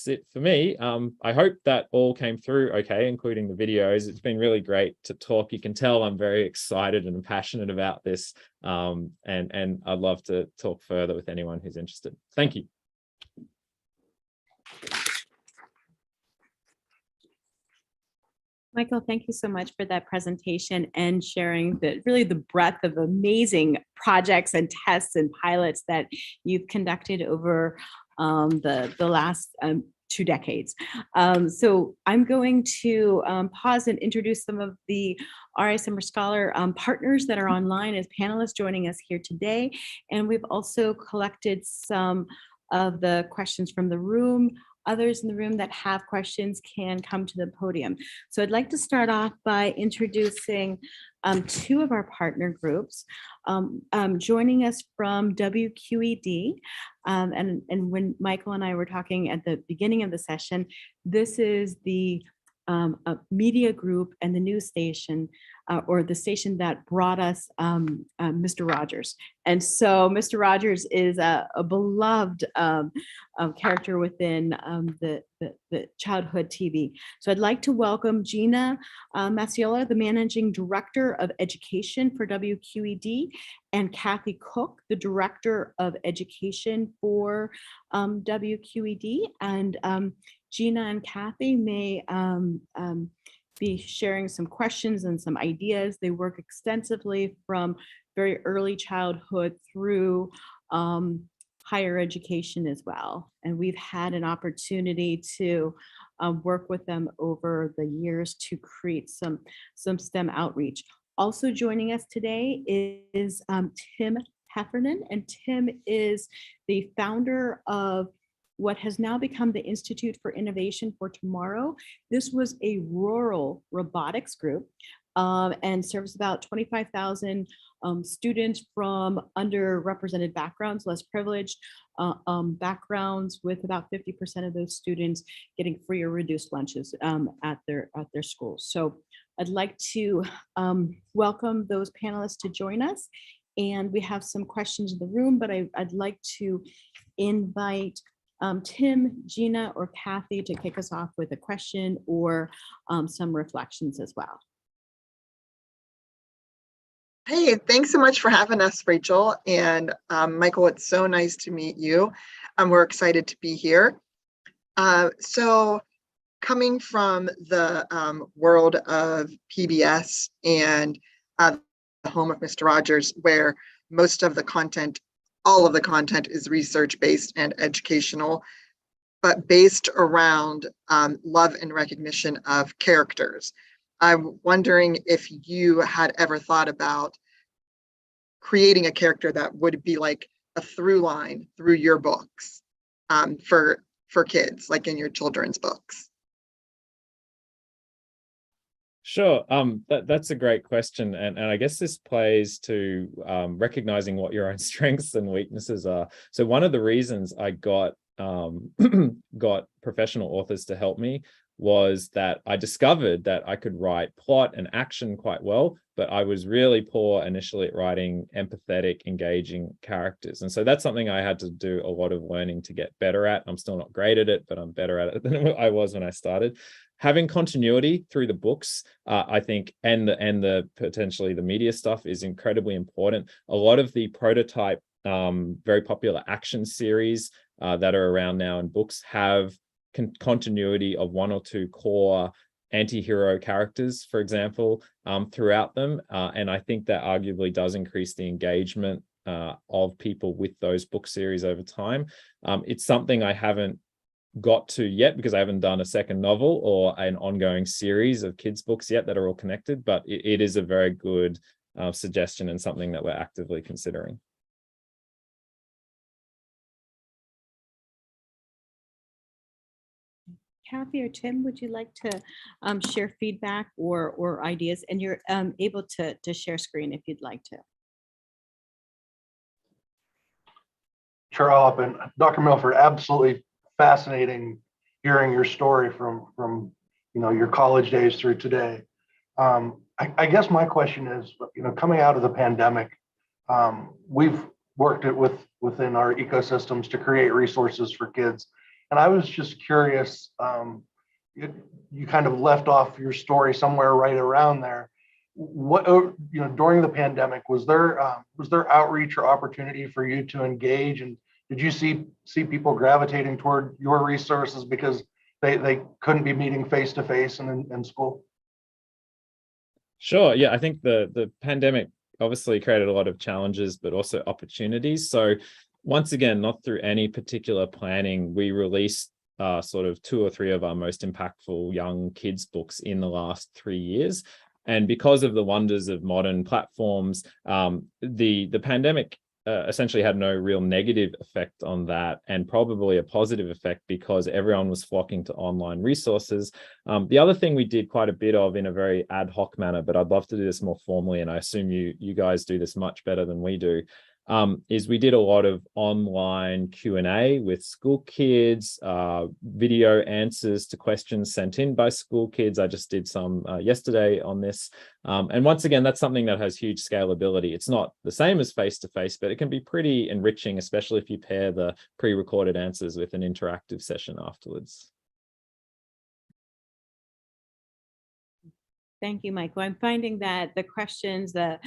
it for me. I hope that all came through okay, including the videos. It's been really great to talk. You can tell I'm very excited and passionate about this. And I'd love to talk further with anyone who's interested. Thank you. Michael, thank you so much for that presentation and sharing really the breadth of amazing projects and tests and pilots that you've conducted over the last 2 decades. So I'm going to pause and introduce some of the RI Summer Scholar partners that are online as panelists joining us here today. And we've also collected some of the questions from the room. Others in the room that have questions can come to the podium. So I'd like to start off by introducing 2 of our partner groups. Joining us from WQED, and when Michael and I were talking at the beginning of the session, this is the a media group and the news station, or the station that brought us Mr. Rogers. And so Mr. Rogers is a beloved character within the childhood TV. So I'd like to welcome Gina Macciola, the Managing Director of Education for WQED, and Kathy Cook, the Director of Education for WQED. And Gina and Kathy may be sharing some questions and some ideas. They work extensively from very early childhood through higher education as well. And we've had an opportunity to work with them over the years to create some STEM outreach. Also joining us today is Tim Heffernan, and Tim is the founder of what has now become the Institute for Innovation for Tomorrow. This was a rural robotics group and serves about 25,000 students from underrepresented backgrounds, less privileged backgrounds, with about 50% of those students getting free or reduced lunches at their schools. So I'd like to welcome those panelists to join us. And we have some questions in the room, but I'd like to invite Tim, Gina, or Kathy to kick us off with a question or some reflections as well. Hey, thanks so much for having us, Rachel. And Michael, it's so nice to meet you. We're excited to be here. So coming from the world of PBS and the home of Mr. Rogers, where most of the content, all of the content is research-based and educational, but based around love and recognition of characters. I'm wondering if you had ever thought about creating a character that would be like a through line through your books for kids, like in your children's books. Sure. That's a great question. And I guess this plays to recognizing what your own strengths and weaknesses are. So one of the reasons I got professional authors to help me was that I discovered that I could write plot and action quite well, but I was really poor initially at writing empathetic, engaging characters. And so that's something I had to do a lot of learning to get better at. I'm still not great at it, but I'm better at it than I was when I started. Having continuity through the books, I think, and the potentially the media stuff is incredibly important. A lot of the prototype, very popular action series that are around now in books have continuity of one or two core anti-hero characters, for example, throughout them. And I think that arguably does increase the engagement of people with those book series over time. It's something I haven't got to yet because I haven't done a second novel or an ongoing series of kids' books yet that are all connected, but it is a very good suggestion and something that we're actively considering. Kathy or Tim, would you like to share feedback or ideas? And you're able to share screen if you'd like to. Sure, I'll hop in. Dr. Milford, absolutely fascinating hearing your story from your college days through today. I guess my question is, coming out of the pandemic, we've worked within our ecosystems to create resources for kids. And I was just curious, you kind of left off your story somewhere right around there. What, during the pandemic, was there outreach or opportunity for you to engage? And did you see people gravitating toward your resources because they couldn't be meeting face to face in school? Sure. Yeah, I think the pandemic obviously created a lot of challenges, but also opportunities. So once again, not through any particular planning, we released sort of 2 or 3 of our most impactful young kids books in the last 3 years. And because of the wonders of modern platforms, the pandemic essentially had no real negative effect on that, and probably a positive effect because everyone was flocking to online resources. The other thing we did quite a bit of in a very ad hoc manner, but I'd love to do this more formally, and I assume you guys do this much better than we do, is we did a lot of online Q&A with school kids, video answers to questions sent in by school kids. I just did some yesterday on this. And once again, that's something that has huge scalability. It's not the same as face-to-face, but it can be pretty enriching, especially if you pair the pre-recorded answers with an interactive session afterwards. Thank you, Michael. I'm finding that the questions that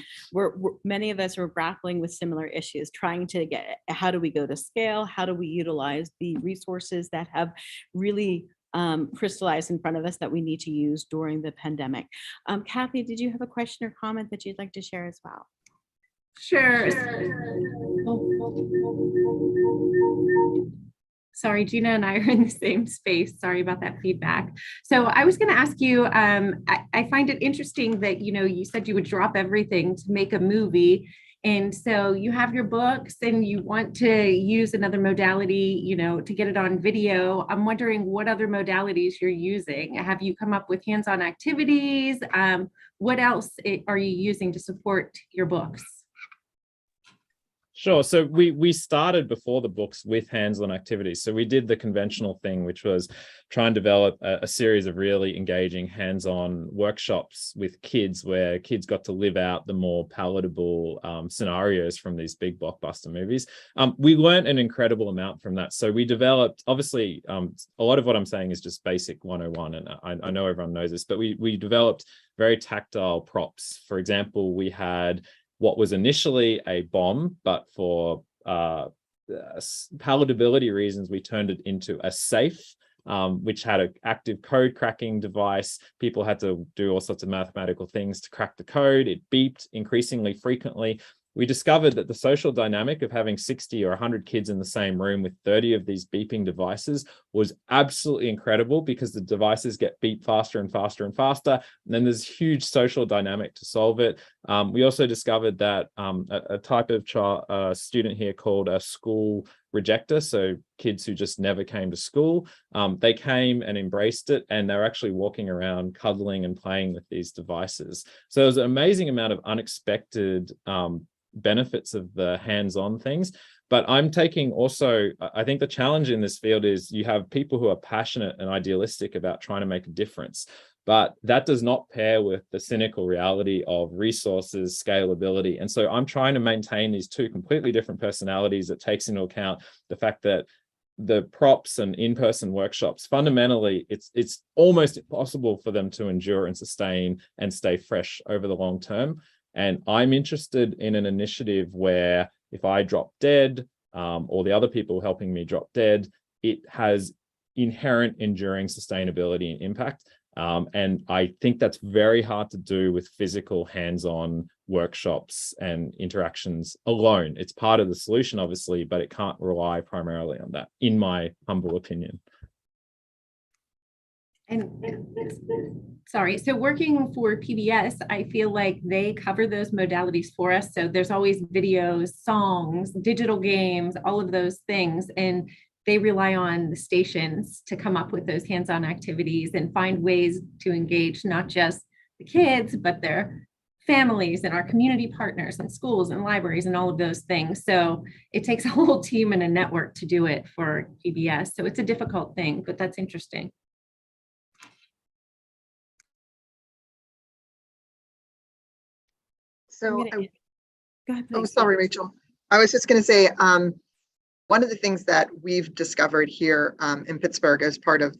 many of us are grappling with similar issues, trying to get, how do we go to scale? How do we utilize the resources that have really crystallized in front of us that we need to use during the pandemic? Kathy, did you have a question or comment that you'd like to share as well? Sure. Sorry, Gina and I are in the same space. Sorry about that feedback. So I was going to ask you, I find it interesting that, you said you would drop everything to make a movie. And so you have your books and you want to use another modality, to get it on video. I'm wondering what other modalities you're using. Have you come up with hands-on activities? What else are you using to support your books? Sure. So we started before the books with hands-on activities. So we did the conventional thing, which was try and develop a series of really engaging hands-on workshops with kids, where kids got to live out the more palatable scenarios from these big blockbuster movies. We learned an incredible amount from that. So we developed, obviously, a lot of what I'm saying is just basic 101, and I know everyone knows this, but we developed very tactile props. For example, we had what was initially a bomb, but for palatability reasons, we turned it into a safe, which had an active code cracking device. People had to do all sorts of mathematical things to crack the code. It beeped increasingly frequently. We discovered that the social dynamic of having 60 or 100 kids in the same room with 30 of these beeping devices was absolutely incredible, because the devices get beeped faster and faster and faster. And then there's huge social dynamic to solve it. We also discovered that a type of student here called a school rejecter, so kids who just never came to school, they came and embraced it, and they're actually walking around cuddling and playing with these devices. So there's an amazing amount of unexpected benefits of the hands-on things. But I'm taking also, I think the challenge in this field is you have people who are passionate and idealistic about trying to make a difference, but that does not pair with the cynical reality of resources, scalability. And so I'm trying to maintain these two completely different personalities that takes into account the fact that the props and in-person workshops, fundamentally, it's almost impossible for them to endure and sustain and stay fresh over the long term. And I'm interested in an initiative where if I drop dead, or the other people helping me drop dead, it has inherent enduring sustainability and impact. And I think that's very hard to do with physical hands-on workshops and interactions alone. It's part of the solution, obviously, but it can't rely primarily on that, in my humble opinion. And sorry, so working for PBS, I feel like they cover those modalities for us. So there's always videos, songs, digital games, all of those things. And they rely on the stations to come up with those hands-on activities and find ways to engage not just the kids, but their families and our community partners and schools and libraries and all of those things. So it takes a whole team and a network to do it for PBS. So it's a difficult thing, but that's interesting. So, Go ahead, oh, please. sorry, Rachel. I was just going to say, one of the things that we've discovered here in Pittsburgh as part of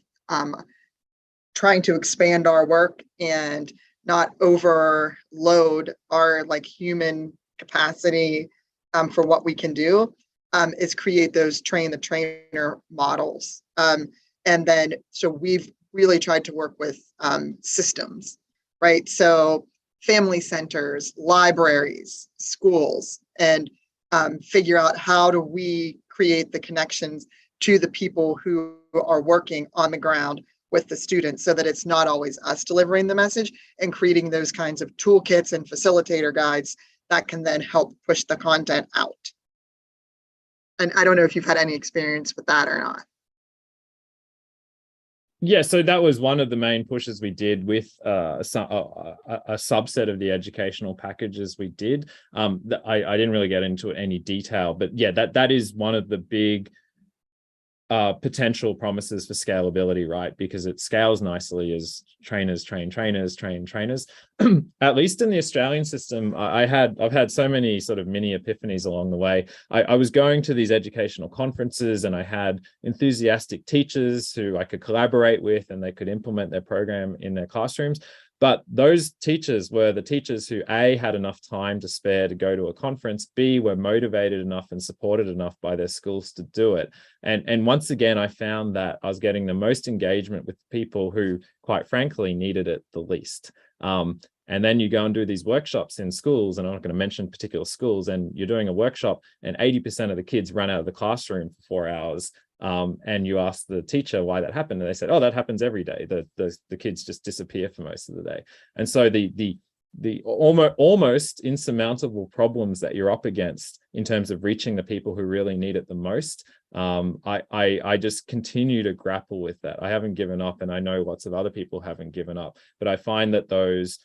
trying to expand our work and not overload our human capacity for what we can do is create those train the trainer models. And then, so we've really tried to work with systems, right? So family centers, libraries, schools, and figure out how do we create the connections to the people who are working on the ground with the students, so that it's not always us delivering the message, and creating those kinds of toolkits and facilitator guides that can then help push the content out. And I don't know if you've had any experience with that or not. Yeah, so that was one of the main pushes we did with a subset of the educational packages we did. I didn't really get into any detail, but yeah, that is one of the big potential promises for scalability, right? Because it scales nicely as trainers train trainers train trainers. At least in the Australian system, I've had so many sort of mini epiphanies along the way. I was going to these educational conferences and I had enthusiastic teachers who I could collaborate with and they could implement their program in their classrooms. But those teachers were the teachers who A, had enough time to spare to go to a conference, B, were motivated enough and supported enough by their schools to do it. And once again, I found that I was getting the most engagement with people who, quite frankly, needed it the least. And then you go and do these workshops in schools, and I'm not going to mention particular schools, and you're doing a workshop and 80% of the kids run out of the classroom for 4 hours. And you ask the teacher why that happened, and they said, "Oh, that happens every day. The kids just disappear for most of the day." And so the almost insurmountable problems that you're up against in terms of reaching the people who really need it the most, I just continue to grapple with that. I haven't given up, and I know lots of other people haven't given up. But I find that those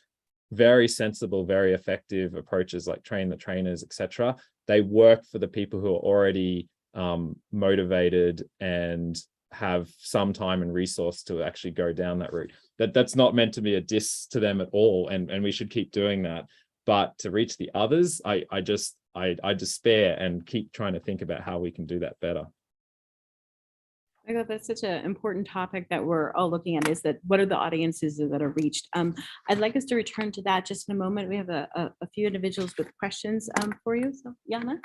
very sensible, very effective approaches like train the trainers, etc., they work for the people who are already motivated and have some time and resource to actually go down that route. That's not meant to be a diss to them at all, and we should keep doing that. But to reach the others, I despair and keep trying to think about how we can do that better. I thought that's such an important topic that we're all looking at, is that what are the audiences that are reached? I'd like us to return to that just in a moment. We have a few individuals with questions for you. So Jana.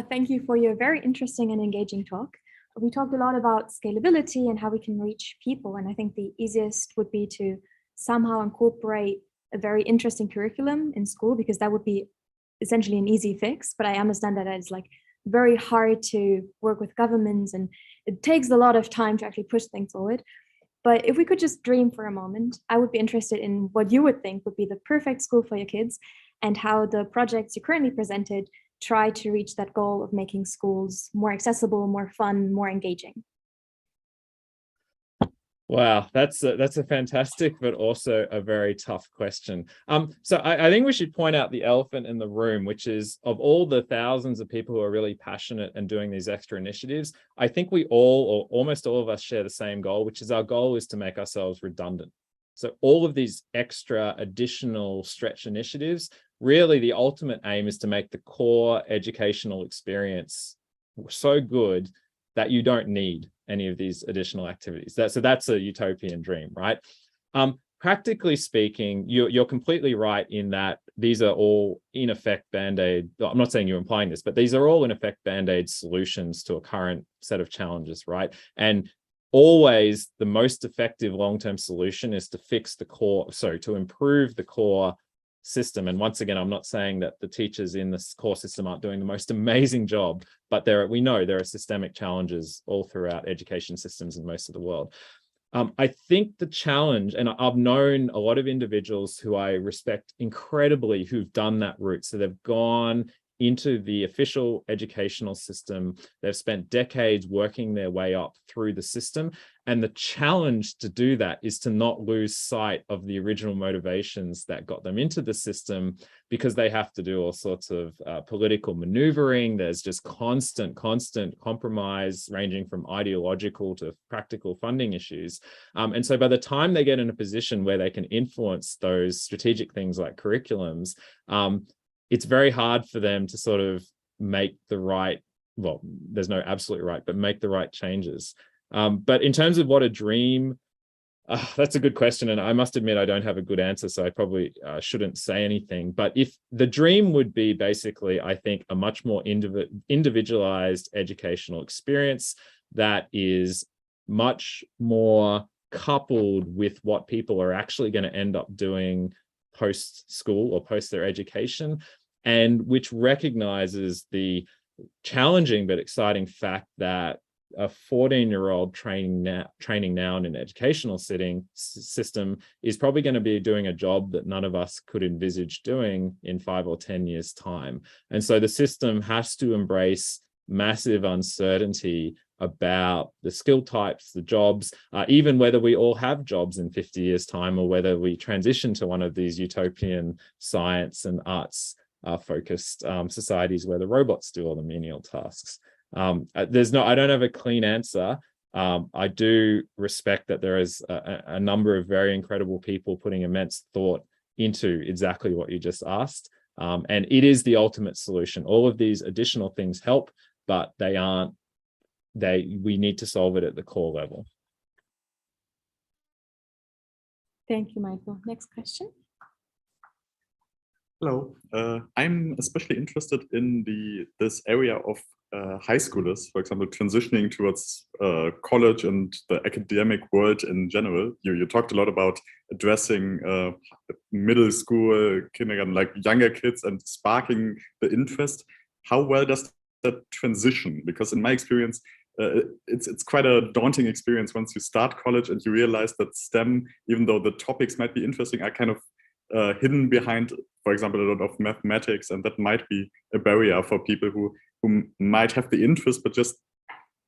Thank you for your very interesting and engaging talk. We talked a lot about scalability and how we can reach people. And I think the easiest would be to somehow incorporate a very interesting curriculum in school, because that would be essentially an easy fix. But I understand that it's like very hard to work with governments and it takes a lot of time to actually push things forward. But if we could just dream for a moment, I would be interested in what you would think would be the perfect school for your kids and how the projects you currently presented try to reach that goal of making schools more accessible, more fun, more engaging. Wow, that's a fantastic, but also a very tough question. So I think we should point out the elephant in the room, which is, of all the thousands of people who are really passionate and doing these extra initiatives, I think we all, or almost all of us, share the same goal, which is our goal is to make ourselves redundant. So all of these extra additional stretch initiatives, really the ultimate aim is to make the core educational experience so good that you don't need any of these additional activities. So that's a utopian dream, right? Practically speaking, you're completely right in that these are all in effect Band-Aid. I'm not saying you're implying this, but these are all in effect Band-Aid solutions to a current set of challenges, right? And always the most effective long-term solution is to fix the core, to improve the core system. And once again, I'm not saying that the teachers in this core system aren't doing the most amazing job, but we know there are systemic challenges all throughout education systems in most of the world. I think the challenge, and I've known a lot of individuals who I respect incredibly who've done that route. So they've gone into the official educational system. They've spent decades working their way up through the system. And the challenge to do that is to not lose sight of the original motivations that got them into the system, because they have to do all sorts of political maneuvering. There's just constant compromise, ranging from ideological to practical funding issues. And so by the time they get in a position where they can influence those strategic things like curriculums, it's very hard for them to sort of make the right, well, there's no absolute right, but make the right changes. But in terms of what a dream, that's a good question. And I must admit, I don't have a good answer, so I probably shouldn't say anything. But if the dream would be basically, I think, a much more individualized educational experience that is much more coupled with what people are actually going to end up doing post-school or post their education, and which recognizes the challenging but exciting fact that a 14-year-old training now in an educational system is probably going to be doing a job that none of us could envisage doing in 5 or 10 years' time. And so the system has to embrace massive uncertainty about the skill types, the jobs, even whether we all have jobs in 50 years' time, or whether we transition to one of these utopian science and arts focused societies where the robots do all the menial tasks. I don't have a clean answer. I do respect that there is a number of very incredible people putting immense thought into exactly what you just asked. And it is the ultimate solution. All of these additional things help, but we need to solve it at the core level. Thank you, Michael. Next question. Hello, I'm especially interested in this area of high schoolers, for example, transitioning towards college and the academic world in general. You talked a lot about addressing middle school, kindergarten, like younger kids, and sparking the interest. How well does that transition? Because in my experience, it's quite a daunting experience once you start college and you realize that STEM, even though the topics might be interesting, are kind of hidden behind, for example, a lot of mathematics, and that might be a barrier for people who might have the interest but just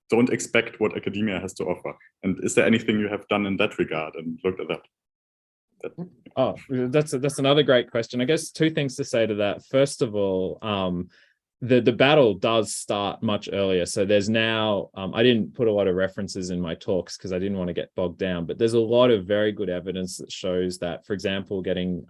don't expect what academia has to offer. And is there anything you have done in that regard and looked at that? Oh, that's another great question. I guess two things to say to that. First of all, the battle does start much earlier. So there's now, I didn't put a lot of references in my talks because I didn't want to get bogged down, but there's a lot of very good evidence that shows that, for example, getting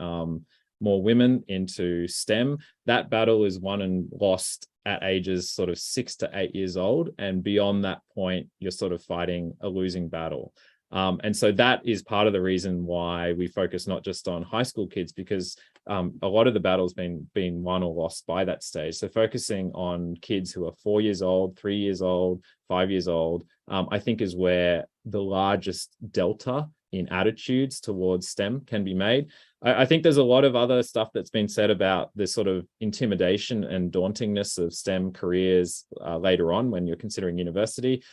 more women into STEM, that battle is won and lost at ages sort of 6 to 8 years old. And beyond that point, you're sort of fighting a losing battle. And so that is part of the reason why we focus not just on high school kids, because a lot of the battle's been won or lost by that stage. So focusing on kids who are 4 years old, 3 years old, 5 years old, I think is where the largest delta in attitudes towards STEM can be made. I think there's a lot of other stuff that's been said about this sort of intimidation and dauntingness of STEM careers later on when you're considering university.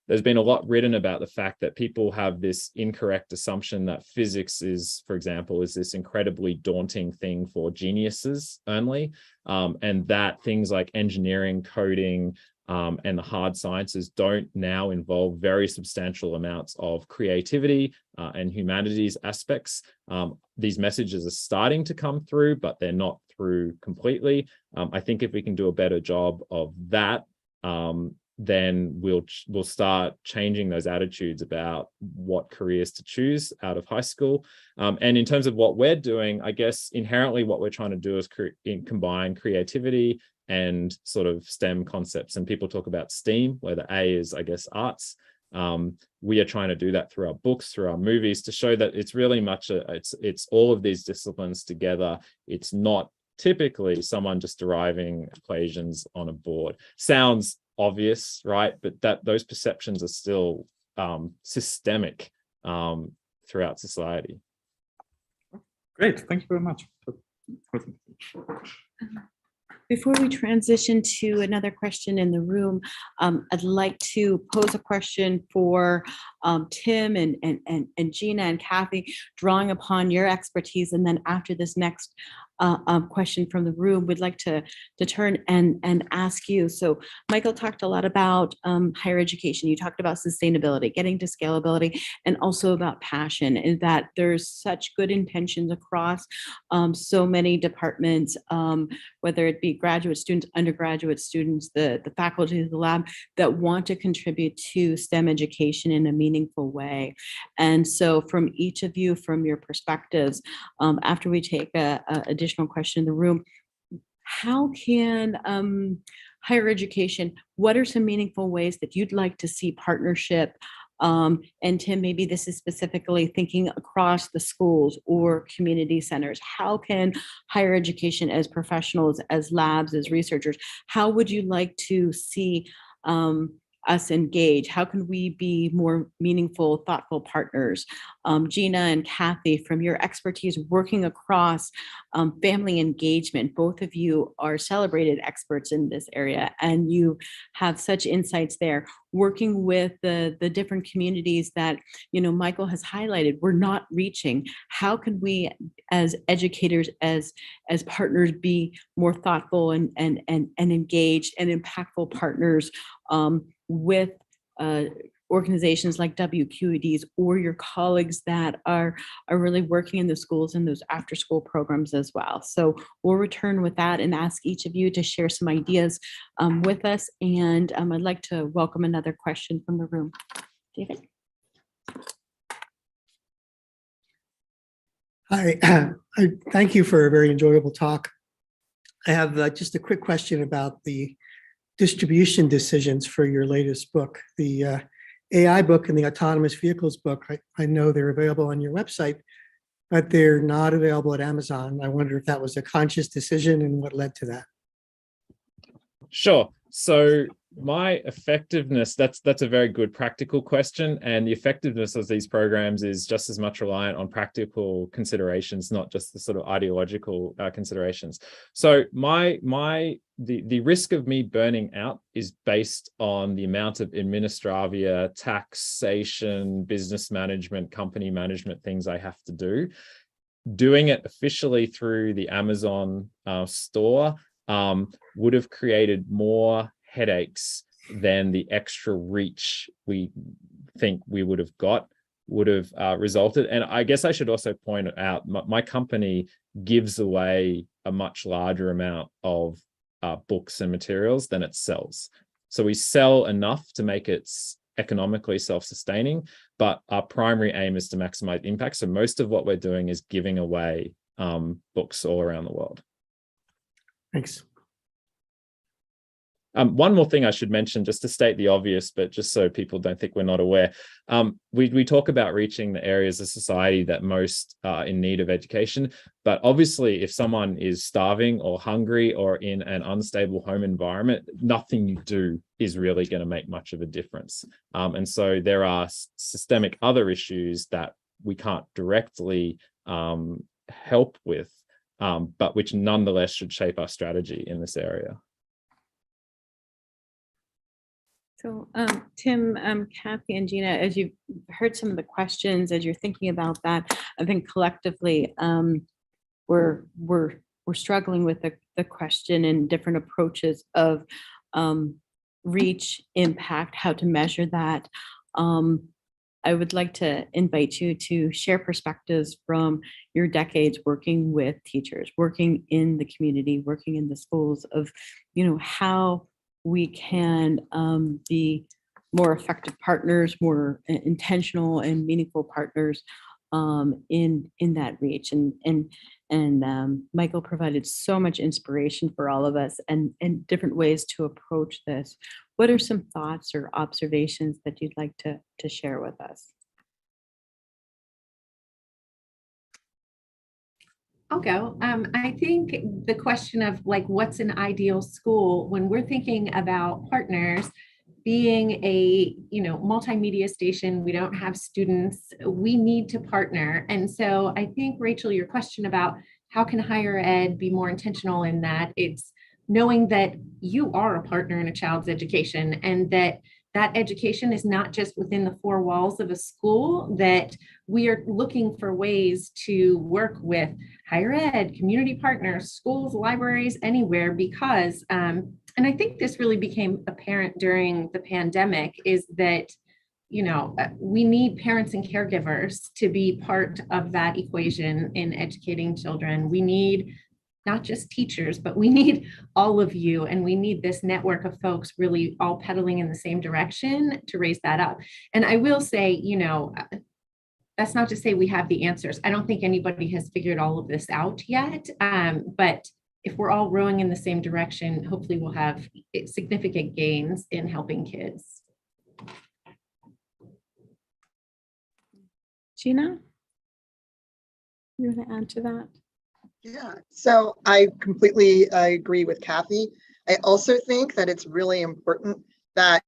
There's been a lot written about the fact that people have this incorrect assumption that physics is, for example, is this incredibly daunting thing for geniuses only, and that things like engineering, coding, and the hard sciences don't now involve very substantial amounts of creativity and humanities aspects. These messages are starting to come through, but they're not through completely. I think if we can do a better job of that, then we'll start changing those attitudes about what careers to choose out of high school. And in terms of what we're doing, I guess inherently what we're trying to do is combine creativity and sort of STEM concepts. And people talk about STEAM, where the A is, I guess, arts. We are trying to do that through our books, through our movies, to show that it's really much it's all of these disciplines together. It's not typically someone just deriving equations on a board. Sounds obvious, right? But those perceptions are still systemic throughout society. Great, thank you very much. Before we transition to another question in the room, I'd like to pose a question for Tim and Gina and Kathy, drawing upon your expertise. And then after this next question from the room, we'd like to turn and ask you. So Michael talked a lot about higher education. You talked about sustainability, getting to scalability, and also about passion, and that there's such good intentions across so many departments, whether it be graduate students, undergraduate students, the faculty of the lab, that want to contribute to STEM education in a meaningful way. And so from each of you, from your perspectives, after we take a additional question in the room, how can higher education, what are some meaningful ways that you'd like to see partnership? And Tim, maybe this is specifically thinking across the schools or community centers. How can higher education, as professionals, as labs, as researchers, how would you like to see us engage? How can we be more meaningful, thoughtful partners? Gina and Kathy, from your expertise working across family engagement, both of you are celebrated experts in this area, and you have such insights there. Working with the different communities that, you know, Michael has highlighted, we're not reaching. How can we, as educators, as partners, be more thoughtful and engaged and impactful partners with organizations like WQEDs or your colleagues that are really working in the schools and those after school programs as well. So we'll return with that and ask each of you to share some ideas with us. And I'd like to welcome another question from the room. David? Hi, I thank you for a very enjoyable talk. I have just a quick question about the distribution decisions for your latest book, the AI book and the autonomous vehicles book. I know they're available on your website, but they're not available at Amazon. I wonder if that was a conscious decision and what led to that. Sure. So my effectiveness, that's a very good practical question. And the effectiveness of these programs is just as much reliant on practical considerations, not just the sort of ideological considerations. So the risk of me burning out is based on the amount of administravia, taxation, business management, company management things I have to do. Doing it officially through the Amazon store would have created more headaches than the extra reach we think we would have resulted. And I guess I should also point out, my company gives away a much larger amount of books and materials than it sells. So we sell enough to make it economically self-sustaining, but our primary aim is to maximize impact. So most of what we're doing is giving away books all around the world. Thanks. One more thing I should mention, just to state the obvious, but just so people don't think we're not aware. We talk about reaching the areas of society that most are in need of education. But obviously, if someone is starving or hungry or in an unstable home environment, nothing you do is really going to make much of a difference. And so there are systemic other issues that we can't directly help with, but which nonetheless should shape our strategy in this area. So Tim, Kathy, and Gina, as you've heard some of the questions, as you're thinking about that, I think collectively we're struggling with the question and different approaches of reach, impact, how to measure that. I would like to invite you to share perspectives from your decades working with teachers, working in the community, working in the schools of, how we can be more effective partners, more intentional and meaningful partners in that reach. And Michael provided so much inspiration for all of us and different ways to approach this. What are some thoughts or observations that you'd like to share with us? I'll go. I think the question of what's an ideal school, when we're thinking about partners, being a multimedia station, we don't have students, we need to partner. And so I think, Rachel, your question about how can higher ed be more intentional in that, it's knowing that you are a partner in a child's education and that education is not just within the four walls of a school, that we are looking for ways to work with higher ed, community partners, schools, libraries, anywhere, because, and I think this really became apparent during the pandemic, is that, we need parents and caregivers to be part of that equation in educating children. We need not just teachers, but we need all of you. And we need this network of folks really all pedaling in the same direction to raise that up. And I will say, that's not to say we have the answers. I don't think anybody has figured all of this out yet. But if we're all rowing in the same direction, hopefully we'll have significant gains in helping kids. Gina, you want to add to that? Yeah, so I completely agree with Kathy. I also think that it's really important that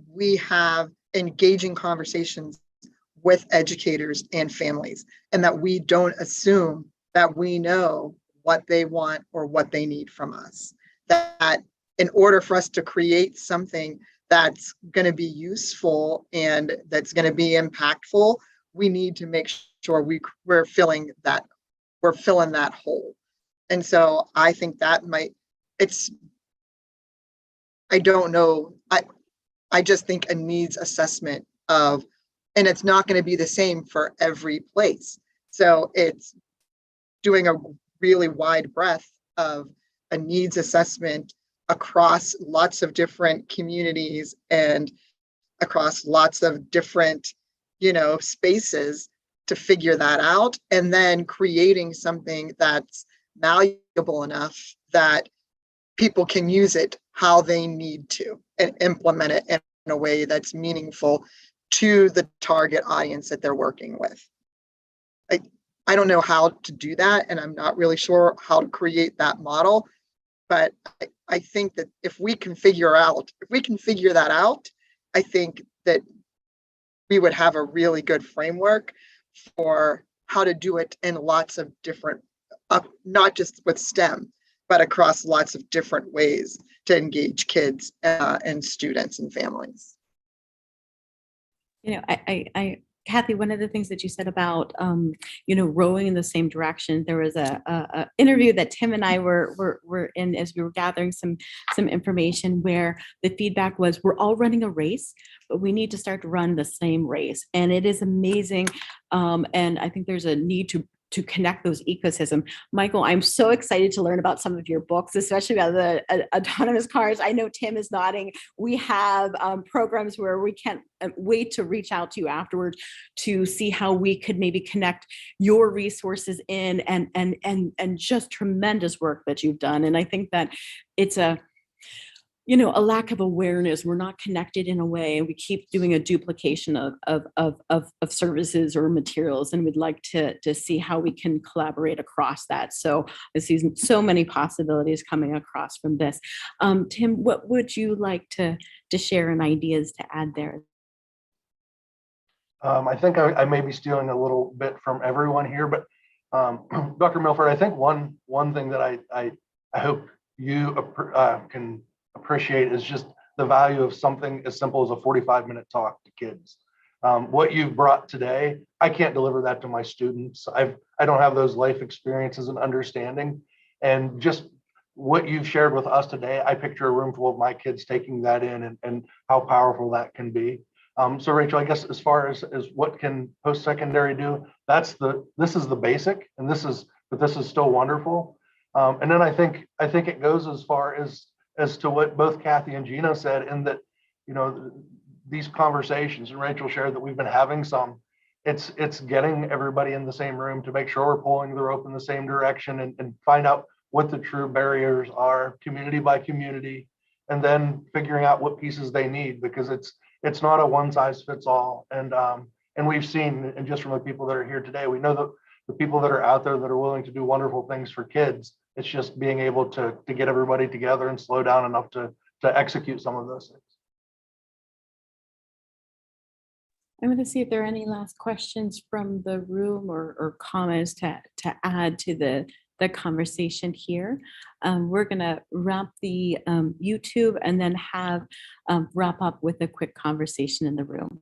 we have engaging conversations with educators and families, and that we don't assume that we know what they want or what they need from us. That in order for us to create something that's going to be useful and that's going to be impactful, we need to make sure we're filling that hole. And so I think that I don't know. I just think a needs assessment of, and it's not going to be the same for every place. So it's doing a really wide breadth of a needs assessment across lots of different communities and across lots of different, spaces to figure that out, and then creating something that's malleable enough that people can use it how they need to and implement it in a way that's meaningful to the target audience that they're working with. I don't know how to do that, and I'm not really sure how to create that model, but I think that if we can figure that out, I think that we would have a really good framework for how to do it in lots of different, not just with STEM, but across lots of different ways to engage kids and students and families. Kathy, one of the things that you said about, rowing in the same direction, there was a interview that Tim and I were in as we were gathering some information where the feedback was, we're all running a race, but we need to start to run the same race. And it is amazing. And I think there's a need to connect those ecosystems. Michael, I'm so excited to learn about some of your books, especially about the autonomous cars. I know Tim is nodding. We have programs where we can't wait to reach out to you afterwards to see how we could maybe connect your resources in and just tremendous work that you've done. And I think that it's a lack of awareness. We're not connected in a way, and we keep doing a duplication of services or materials, and we'd like to see how we can collaborate across that. So I see so many possibilities coming across from this. Tim, what would you like to share and ideas to add there? I think I may be stealing a little bit from everyone here, but Dr. Milford, I think one thing that I hope you can appreciate is just the value of something as simple as a 45-minute talk to kids. What you've brought today, I can't deliver that to my students. I don't have those life experiences and understanding. And just what you've shared with us today, I picture a room full of my kids taking that in and how powerful that can be. So Rachel, I guess as far as what can post-secondary do, this is the basic, and this is still wonderful. And then I think it goes as far as to what both Kathy and Gina said, in that, these conversations, and Rachel shared that we've been having some, it's getting everybody in the same room to make sure we're pulling the rope in the same direction and find out what the true barriers are, community by community, and then figuring out what pieces they need, because it's not a one size fits all. And we've seen, and just from the people that are here today, we know that the people that are out there that are willing to do wonderful things for kids, it's just being able to get everybody together and slow down enough to execute some of those things. I'm going to see if there are any last questions from the room or comments to add to the conversation here. We're going to wrap the YouTube and then have wrap up with a quick conversation in the room.